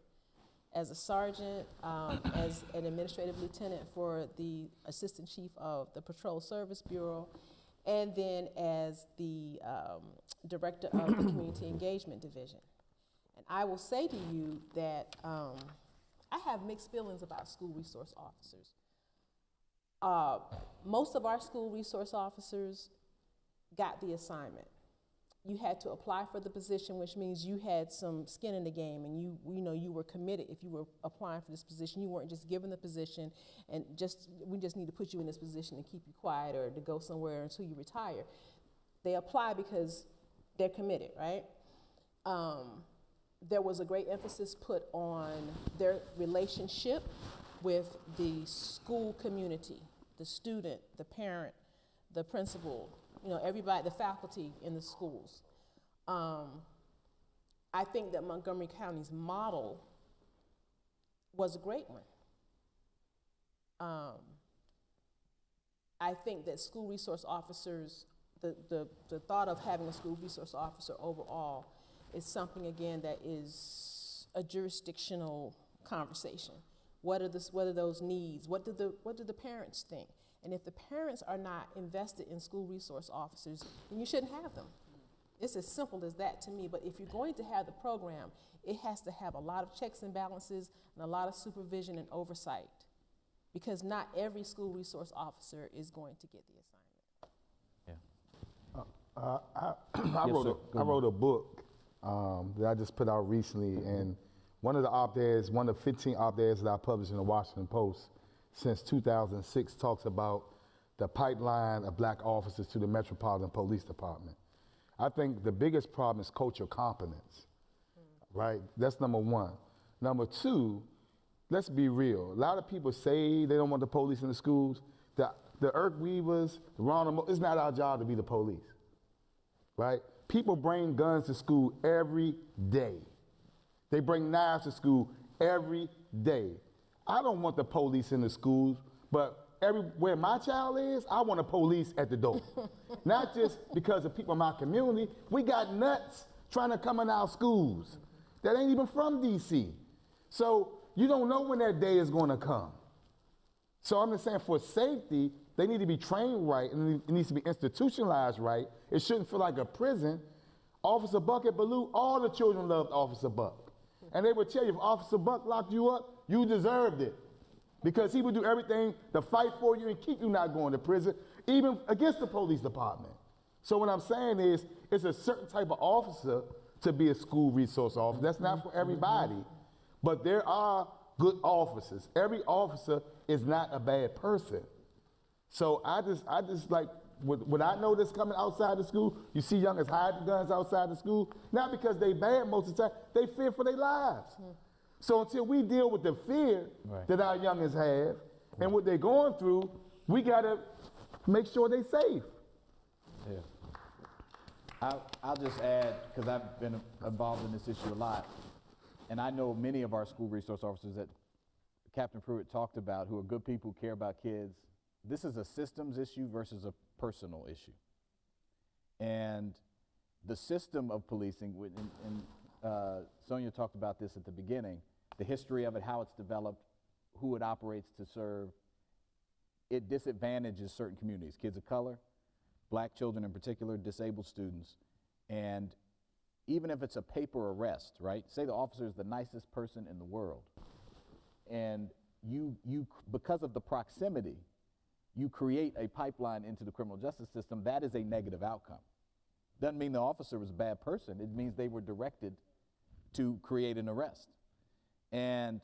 As a sergeant, as an administrative lieutenant for the assistant chief of the Patrol Service Bureau, and then as the director of the Community Engagement Division. And I will say to you that I have mixed feelings about school resource officers. Most of our school resource officers got the assignment. You had to apply for the position, which means you had some skin in the game, and you were committed. If you were applying for this position, you weren't just given the position and we just need to put you in this position and keep you quiet or to go somewhere until you retire. They apply because they're committed, right? There was a great emphasis put on their relationship with the school community, the student, the parent, the principal, everybody, the faculty in the schools. I think that Montgomery County's model was a great one. I think that school resource officers, the thought of having a school resource officer overall is something, again, that is a jurisdictional conversation. What are those needs? What do the parents think? And if the parents are not invested in school resource officers, then you shouldn't have them. It's as simple as that to me. But if you're going to have the program, it has to have a lot of checks and balances and a lot of supervision and oversight, because not every school resource officer is going to get the assignment. I wrote a book that I just put out recently, and one of the op-eds, one of the 15 op-eds that I published in the Washington Post since 2006 talks about the pipeline of black officers to the Metropolitan Police Department. I think the biggest problem is cultural competence, right? That's number one. Number two, let's be real. A lot of people say they don't want the police in the schools. The Irk Weavers, the Ronald, it's not our job to be the police, right? People bring guns to school every day. They bring knives to school every day. I don't want the police in the schools, but where my child is, I want a police at the door. Not just because of people in my community. We got nuts trying to come in our schools that ain't even from DC. So you don't know when that day is going to come. So I'm just saying, for safety, they need to be trained right, and it needs to be institutionalized right. It shouldn't feel like a prison. Officer Buck at Ballou, all the children loved Officer Buck. And they would tell you, if Officer Buck locked you up, you deserved it. Because he would do everything to fight for you and keep you not going to prison, even against the police department. So what I'm saying is, it's a certain type of officer to be a school resource officer. That's not for everybody. But there are good officers. Every officer is not a bad person. So I just like, when I know this coming outside the school, you see youngers hiding guns outside the school, not because they bad most of the time, they fear for their lives. So until we deal with the fear that our youngins have and what they're going through, we gotta make sure they're safe. Yeah. I'll just add, because I've been involved in this issue a lot, and I know many of our school resource officers that Captain Pruitt talked about who are good people, who care about kids. This is a systems issue versus a personal issue. And the system of policing, and Sonia talked about this at the beginning, the history of it, how it's developed, who it operates to serve. it disadvantages certain communities, kids of color, black children in particular, disabled students. And even if it's a paper arrest, right? Say the officer is the nicest person in the world, and because of the proximity, you create a pipeline into the criminal justice system. That is a negative outcome. Doesn't mean the officer was a bad person. It means they were directed to create an arrest. And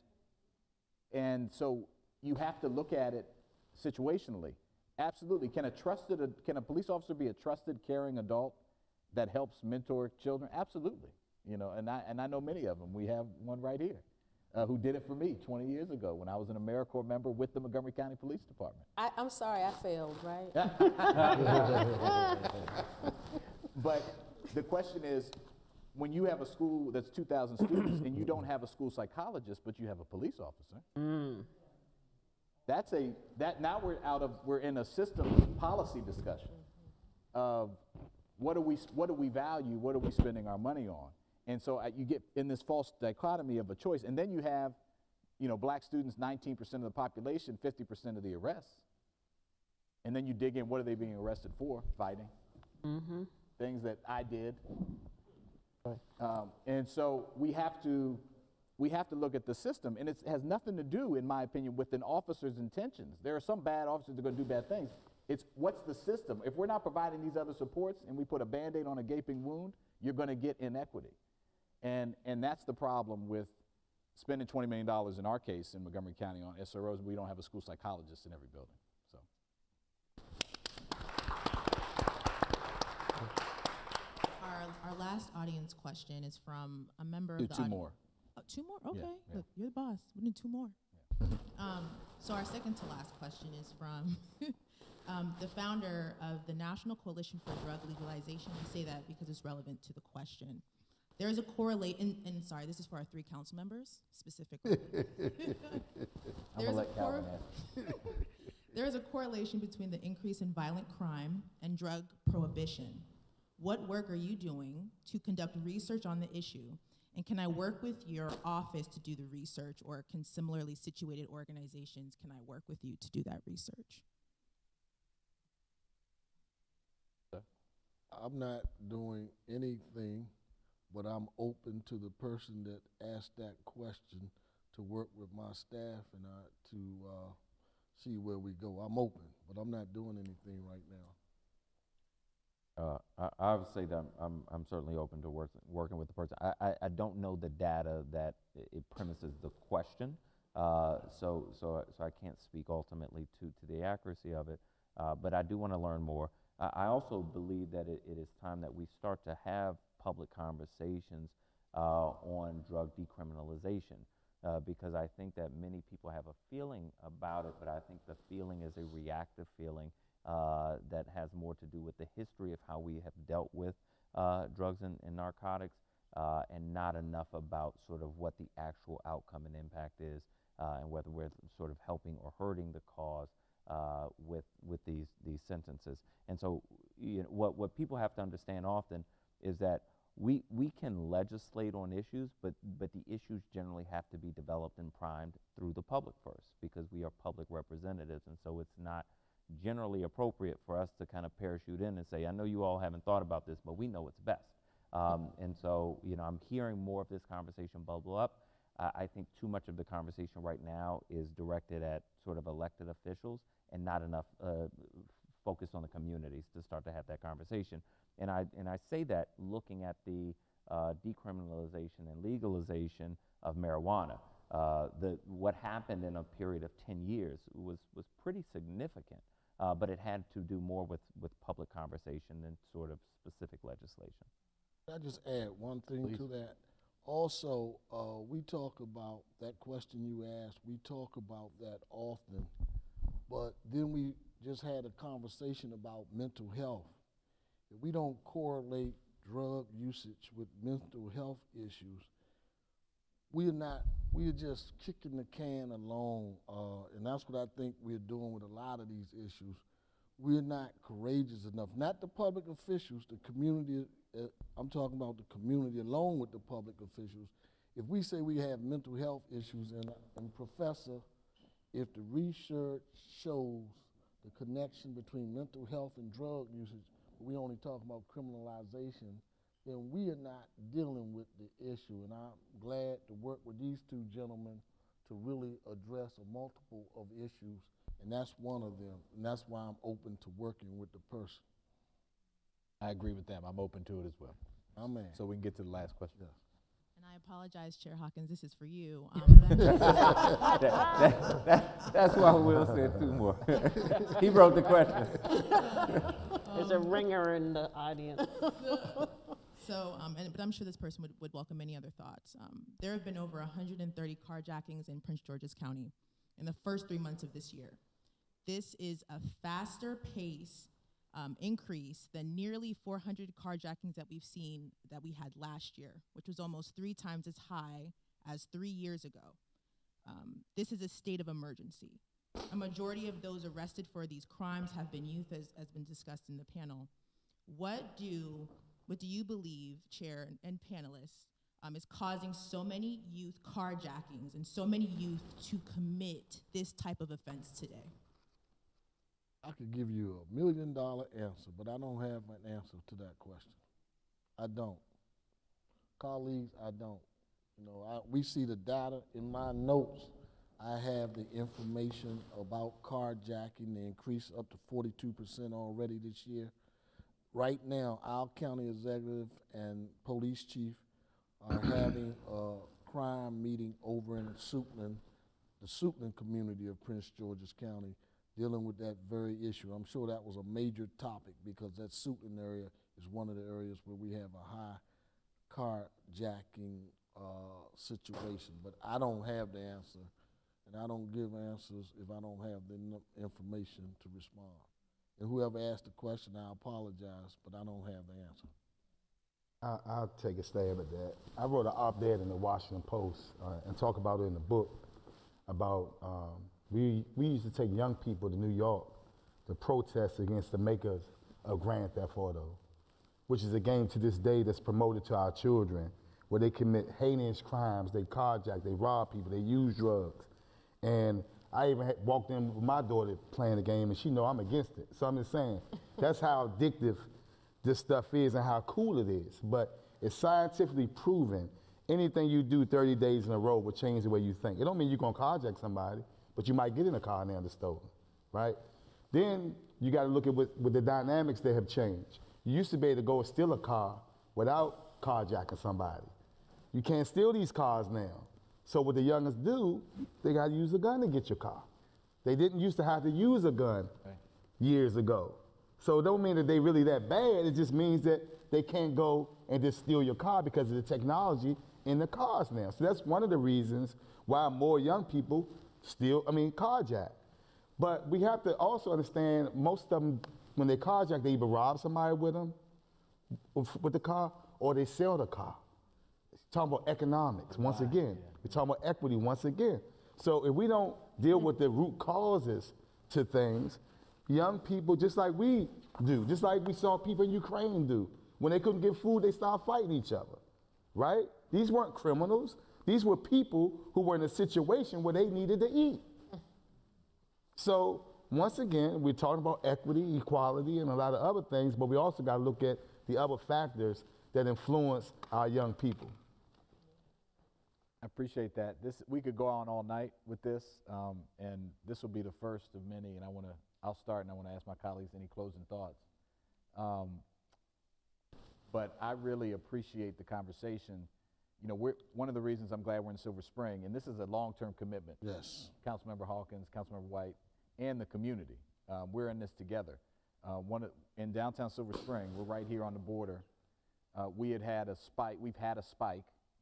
so you have to look at it situationally. Absolutely. Can a police officer be a trusted, caring adult that helps mentor children? Absolutely. You know, and I know many of them. We have one right here who did it for me 20 years ago when I was an AmeriCorps member with the Montgomery County Police Department. I'm sorry, I failed, right? But the question is, when you have a school that's 2,000 students and you don't have a school psychologist, but you have a police officer, now we're in a system policy discussion of what do we value, what are we spending our money on? And so you get in this false dichotomy of a choice, and then you have, you know, black students, 19% of the population, 50% of the arrests. And then you dig in, what are they being arrested for? Fighting. Things that I did. And so we have to look at the system, and it has nothing to do, in my opinion, with an officer's intentions. There are some bad officers that are going to do bad things. It's what's the system. If we're not providing these other supports and we put a Band-Aid on a gaping wound, you're going to get inequity. And that's the problem with spending $20 million in our case in Montgomery County on SROs. We don't have a school psychologist in every building. So. Our last audience question is from a member of the two more. Two more? Okay. Yeah. Look, you're the boss. We need two more. So our second to last question is from the founder of the National Coalition for Drug Legalization. I say that because it's relevant to the question. There is a correlation, and sorry, this is for our 3 council members specifically. There is a correlation between the increase in violent crime and drug prohibition. What work are you doing to conduct research on the issue? And can I work with your office to do the research, or can similarly situated organizations, can I work with you to do that research? I'm not doing anything, but I'm open to the person that asked that question to work with my staff and to see where we go. I'm open, but I'm not doing anything right now. I would say that I'm certainly open to working with the person. I don't know the data that it premises the question, so I can't speak ultimately to the accuracy of it, but I do want to learn more. I also believe that it is time that we start to have public conversations on drug decriminalization, because I think that many people have a feeling about it, but I think the feeling is a reactive feeling that has more to do with the history of how we have dealt with drugs and narcotics, and not enough about sort of what the actual outcome and impact is, and whether we're sort of helping or hurting the cause with these sentences. And so, you know, what people have to understand often is that we can legislate on issues, but the issues generally have to be developed and primed through the public first, because we are public representatives, and so it's not generally appropriate for us to kind of parachute in and say, I know you all haven't thought about this, but we know what's best. And so, you know, I'm hearing more of this conversation bubble up. I think too much of the conversation right now is directed at sort of elected officials and not enough focus on the communities to start to have that conversation. And I say that looking at the decriminalization and legalization of marijuana. What happened in a period of 10 years was pretty significant, but it had to do more with public conversation than sort of specific legislation. Can I just add one thing to that? Also, we talk about that question you asked, we talk about that often, but then we just had a conversation about mental health. If we don't correlate drug usage with mental health issues, we're just kicking the can along, and that's what I think we're doing with a lot of these issues. We're not courageous enough, not the public officials, the community. I'm talking about the community along with the public officials. If we say we have mental health issues, and Professor, if the research shows the connection between mental health and drug usage, but we only talk about criminalization, then we are not dealing with the issue. And I'm glad to work with these two gentlemen to really address a multiple of issues, and that's one of them. And that's why I'm open to working with the person. I agree with them. I'm open to it as well. Amen. So we can get to the last question. Yes. And I apologize, Chair Hawkins, this is for you. That's why Will said 2 more. He wrote the question. There's a ringer in the audience. So, but I'm sure this person would welcome any other thoughts. There have been over 130 carjackings in Prince George's County in the first 3 months of this year. This is a faster pace increase than nearly 400 carjackings that we've seen that we had last year, which was almost 3 times as high as 3 years ago. This is a state of emergency. A majority of those arrested for these crimes have been youth, as been discussed in the panel. What do you believe, Chair and panelists, is causing so many youth carjackings and so many youth to commit this type of offense today? I could give you $1 million answer, but I don't have an answer to that question. I don't. Colleagues, I don't. You know, we see the data in my notes. I have the information about carjacking, the increase up to 42% already this year. Right now, our county executive and police chief are having a crime meeting over in Suitland, the Suitland community of Prince George's County, dealing with that very issue. I'm sure that was a major topic because that Suitland area is one of the areas where we have a high carjacking situation. But I don't have the answer, and I don't give answers if I don't have the information to respond. And whoever asked the question, I apologize, but I don't have the answer. I'll take a stab at that. I wrote an op-ed in the Washington Post and talk about it in the book about we used to take young people to New York to protest against the makers of Grand Theft Auto, which is a game to this day that's promoted to our children, where they commit heinous crimes, they carjack, they rob people, they use drugs. And I even walked in with my daughter playing the game, and she know I'm against it. So I'm just saying, that's how addictive this stuff is and how cool it is. But it's scientifically proven anything you do 30 days in a row will change the way you think. It don't mean you're gonna carjack somebody, but you might get in a car now that's stolen, right? Then you gotta look at with the dynamics that have changed. You used to be able to go and steal a car without carjacking somebody. You can't steal these cars now. So what the youngest do, they gotta use a gun to get your car. They didn't used to have to use a gun years ago. So it don't mean that they really that bad, it just means that they can't go and just steal your car because of the technology in the cars now. So that's one of the reasons why more young people carjack. But we have to also understand most of them, when they carjack, they either rob somebody with them, with the car, or they sell the car. Talking about economics, once again. We're talking about equity once again. So if we don't deal with the root causes to things, young people, just like we do, just like we saw people in Ukraine do, when they couldn't get food, they started fighting each other, right? These weren't criminals. These were people who were in a situation where they needed to eat. So once again, we're talking about equity, equality, and a lot of other things, but we also got to look at the other factors that influence our young people. I appreciate that. We could go on all night with this, and this will be the first of many. And I'll start, and I want to ask my colleagues any closing thoughts. But I really appreciate the conversation. You know, one of the reasons I'm glad we're in Silver Spring, and this is a long-term commitment. Yes. Councilmember Hawkins, Councilmember White, and the community. We're in this together. In downtown Silver Spring, we're right here on the border. We've had a spike,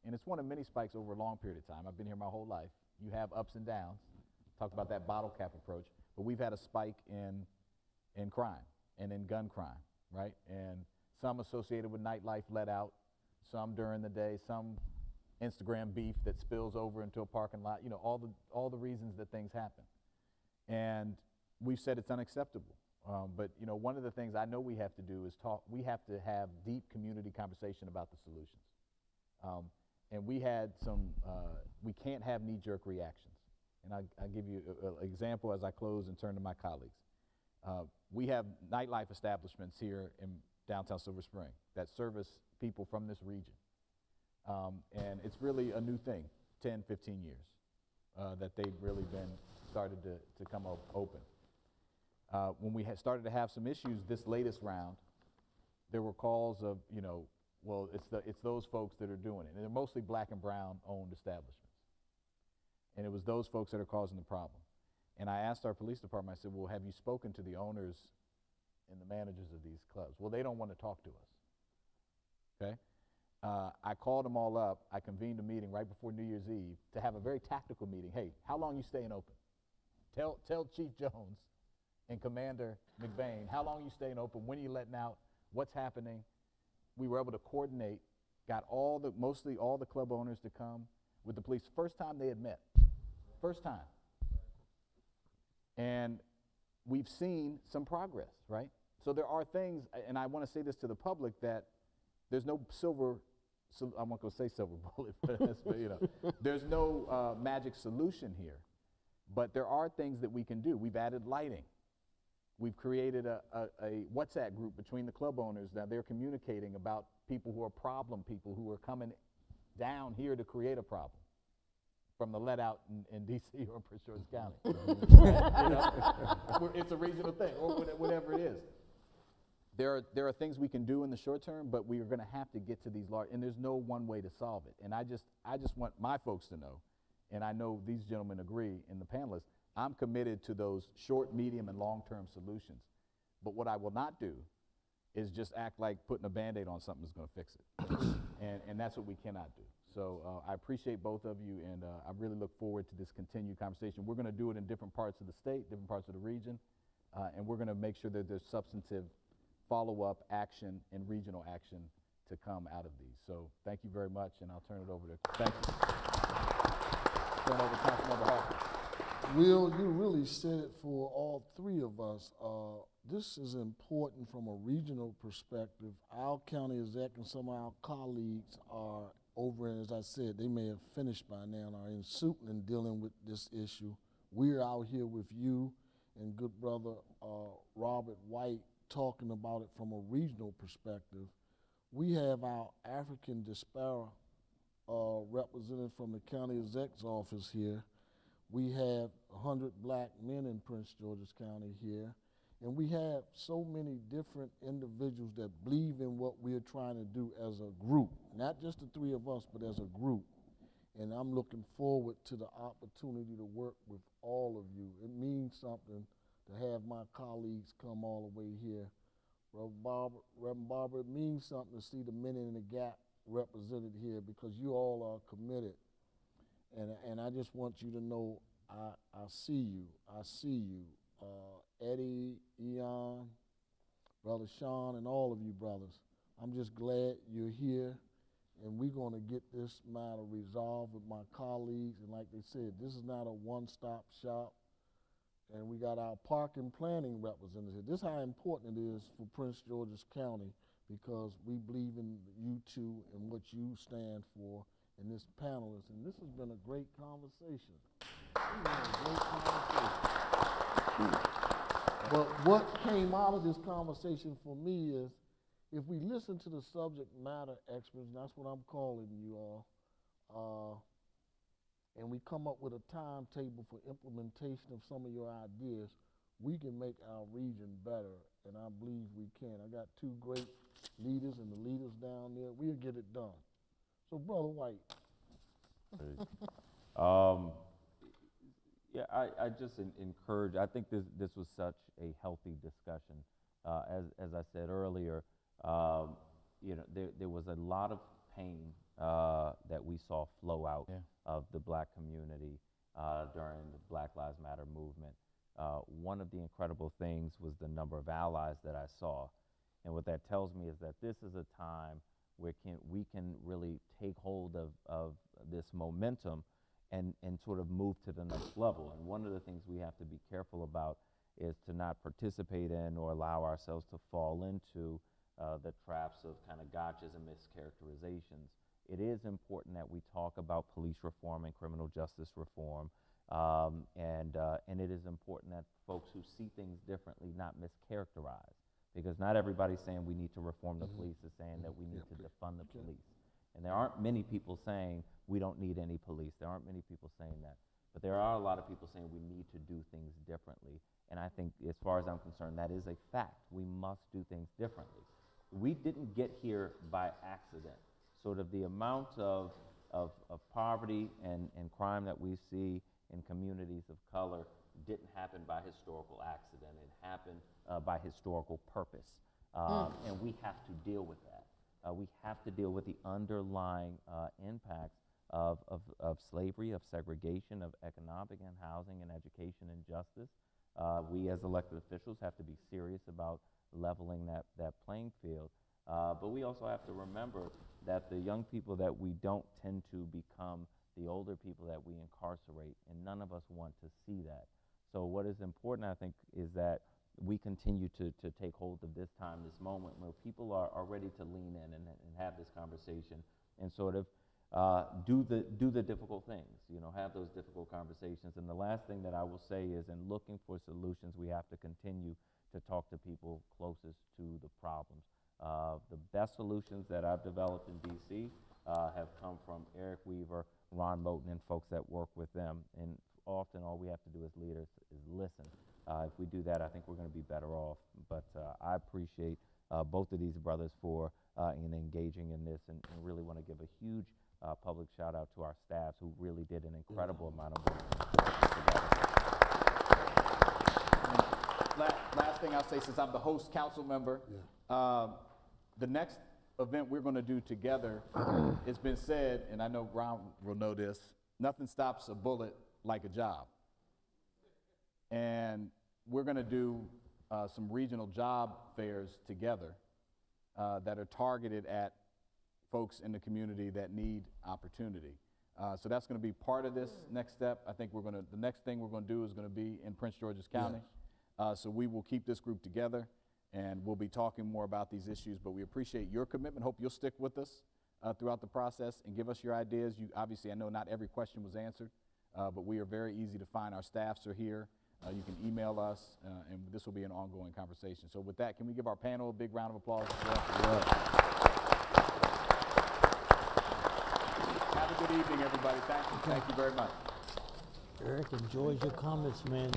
and it's one of many spikes over a long period of time. I've been here my whole life. You have ups and downs. Talked about that bottle cap approach, but we've had a spike in crime and in gun crime, right? And some associated with nightlife let out, some during the day, some Instagram beef that spills over into a parking lot, you know, all the reasons that things happen. And we've said it's unacceptable. But you know, one of the things I know we have to do is we have to have deep community conversation about the solutions. And we had we can't have knee-jerk reactions. And I'll give you an example as I close and turn to my colleagues. We have nightlife establishments here in downtown Silver Spring that service people from this region. And it's really a new thing, 10, 15 years, that they've really been started to come open. When we had started to have some issues this latest round, there were calls of, you know, well, it's those folks that are doing it. And they're mostly black and brown owned establishments. And it was those folks that are causing the problem. And I asked our police department, I said, well, have you spoken to the owners and the managers of these clubs? Well, they don't want to talk to us, okay? I called them all up. I convened a meeting right before New Year's Eve to have a very tactical meeting. Hey, how long you staying open? Tell Chief Jones and Commander McBain, how long you staying open? When are you letting out? What's happening? We were able to coordinate, got mostly all the club owners to come with the police. First time they had met, first time. And we've seen some progress, right? So there are things, and I want to say this to the public, that there's no I'm not going to say silver bullet, but you know, there's no magic solution here. But there are things that we can do. We've added lighting. We've created a WhatsApp group between the club owners. Now they're communicating about people who are problem people who are coming down here to create a problem from the let out in D.C. or Prince George's County. You know? It's a regional thing, or whatever it is. There are things we can do in the short term, but we are going to have to get to these large, and there's no one way to solve it. And I just want my folks to know, and I know these gentlemen agree, and the panelists, I'm committed to those short, medium, and long-term solutions. But what I will not do is just act like putting a Band-Aid on something is going to fix it. and that's what we cannot do. So I appreciate both of you, and I really look forward to this continued conversation. We're going to do it in different parts of the state, different parts of the region, and we're going to make sure that there's substantive follow-up action and regional action to come out of these. So thank you very much, and I'll turn it over to, thank you. Turn over to Councilmember Harper. Will, you really said it for all three of us. This is important from a regional perspective. Our county exec and some of our colleagues are over, and as I said, they may have finished by now and are in Suitland dealing with this issue. We're out here with you and good brother Robert White talking about it from a regional perspective. We have our African diaspora representative from the county exec's office here. We have 100 black men in Prince George's County here. And we have so many different individuals that believe in what we're trying to do as a group, not just the three of us, but as a group. And I'm looking forward to the opportunity to work with all of you. It means something to have my colleagues come all the way here. Reverend Barber, it means something to see the Men in the Gap represented here because you all are committed. And I just want you to know I see you. I see you. Eddie, Eon, Brother Sean, and all of you brothers. I'm just glad you're here, and we're going to get this matter resolved with my colleagues. And like they said, this is not a one-stop shop. And we got our park and planning representative. This is how important it is for Prince George's County because we believe in you two and what you stand for in this panelist. And this has been a great conversation. But what came out of this conversation for me is if we listen to the subject matter experts, and that's what I'm calling you all, and we come up with a timetable for implementation of some of your ideas, we can make our region better, and I believe we can. I got two great leaders and the leaders down there. We'll get it done. So, Brother White. Yeah, I just encourage, I think this was such a healthy discussion. As I said earlier, you know, there was a lot of pain that we saw flow out of the black community during the Black Lives Matter movement. One of the incredible things was the number of allies that I saw. And what that tells me is that this is a time where we can really take hold of this momentum and sort of move to the next level. And one of the things we have to be careful about is to not participate in or allow ourselves to fall into the traps of kind of gotchas and mischaracterizations. It is important that we talk about police reform and criminal justice reform And it is important that folks who see things differently not mischaracterize, because not everybody's saying we need to reform the police is saying that we need to defund the police. And there aren't many people saying we don't need any police. There aren't many people saying that. But there are a lot of people saying we need to do things differently. And I think, as far as I'm concerned, that is a fact. We must do things differently. We didn't get here by accident. Sort of the amount of poverty and crime that we see in communities of color didn't happen by historical accident. It happened by historical purpose. And we have to deal with that. We have to deal with the underlying impacts of slavery, of segregation, of economic and housing and education and justice. We as elected officials have to be serious about leveling that playing field. But we also have to remember that the young people that we don't tend to become the older people that we incarcerate, and none of us want to see that. So what is important, I think, is that we continue to take hold of this time, this moment, where people are ready to lean in and have this conversation and sort of do the difficult things, have those difficult conversations. And the last thing that I will say is, in looking for solutions, we have to continue to talk to people closest to the problems. The best solutions that I've developed in DC have come from Eric Weaver, Ron Moten, and folks that work with them. And often all we have to do as leaders is listen. If we do that, I think we're going to be better off. But I appreciate both of these brothers for engaging in this, and really want to give a huge public shout out to our staffs who really did an incredible amount of work. Last thing I'll say, since I'm the host council member, the next event we're going to do together, it's been said, and I know Ron will know this, nothing stops a bullet like a job. And we're going to do some regional job fairs together that are targeted at folks in the community that need opportunity. So that's going to be part of this next step. I think the next thing we're going to do is going to be in Prince George's County. So we will keep this group together, and we'll be talking more about these issues, but we appreciate your commitment. Hope you'll stick with us throughout the process and give us your ideas. Obviously, I know not every question was answered, but we are very easy to find. Our staffs are here. You can email us, and this will be an ongoing conversation. So with that, can we give our panel a big round of applause as well? Have a good evening, everybody. Thank you very much. Eric, enjoyed your comments, man.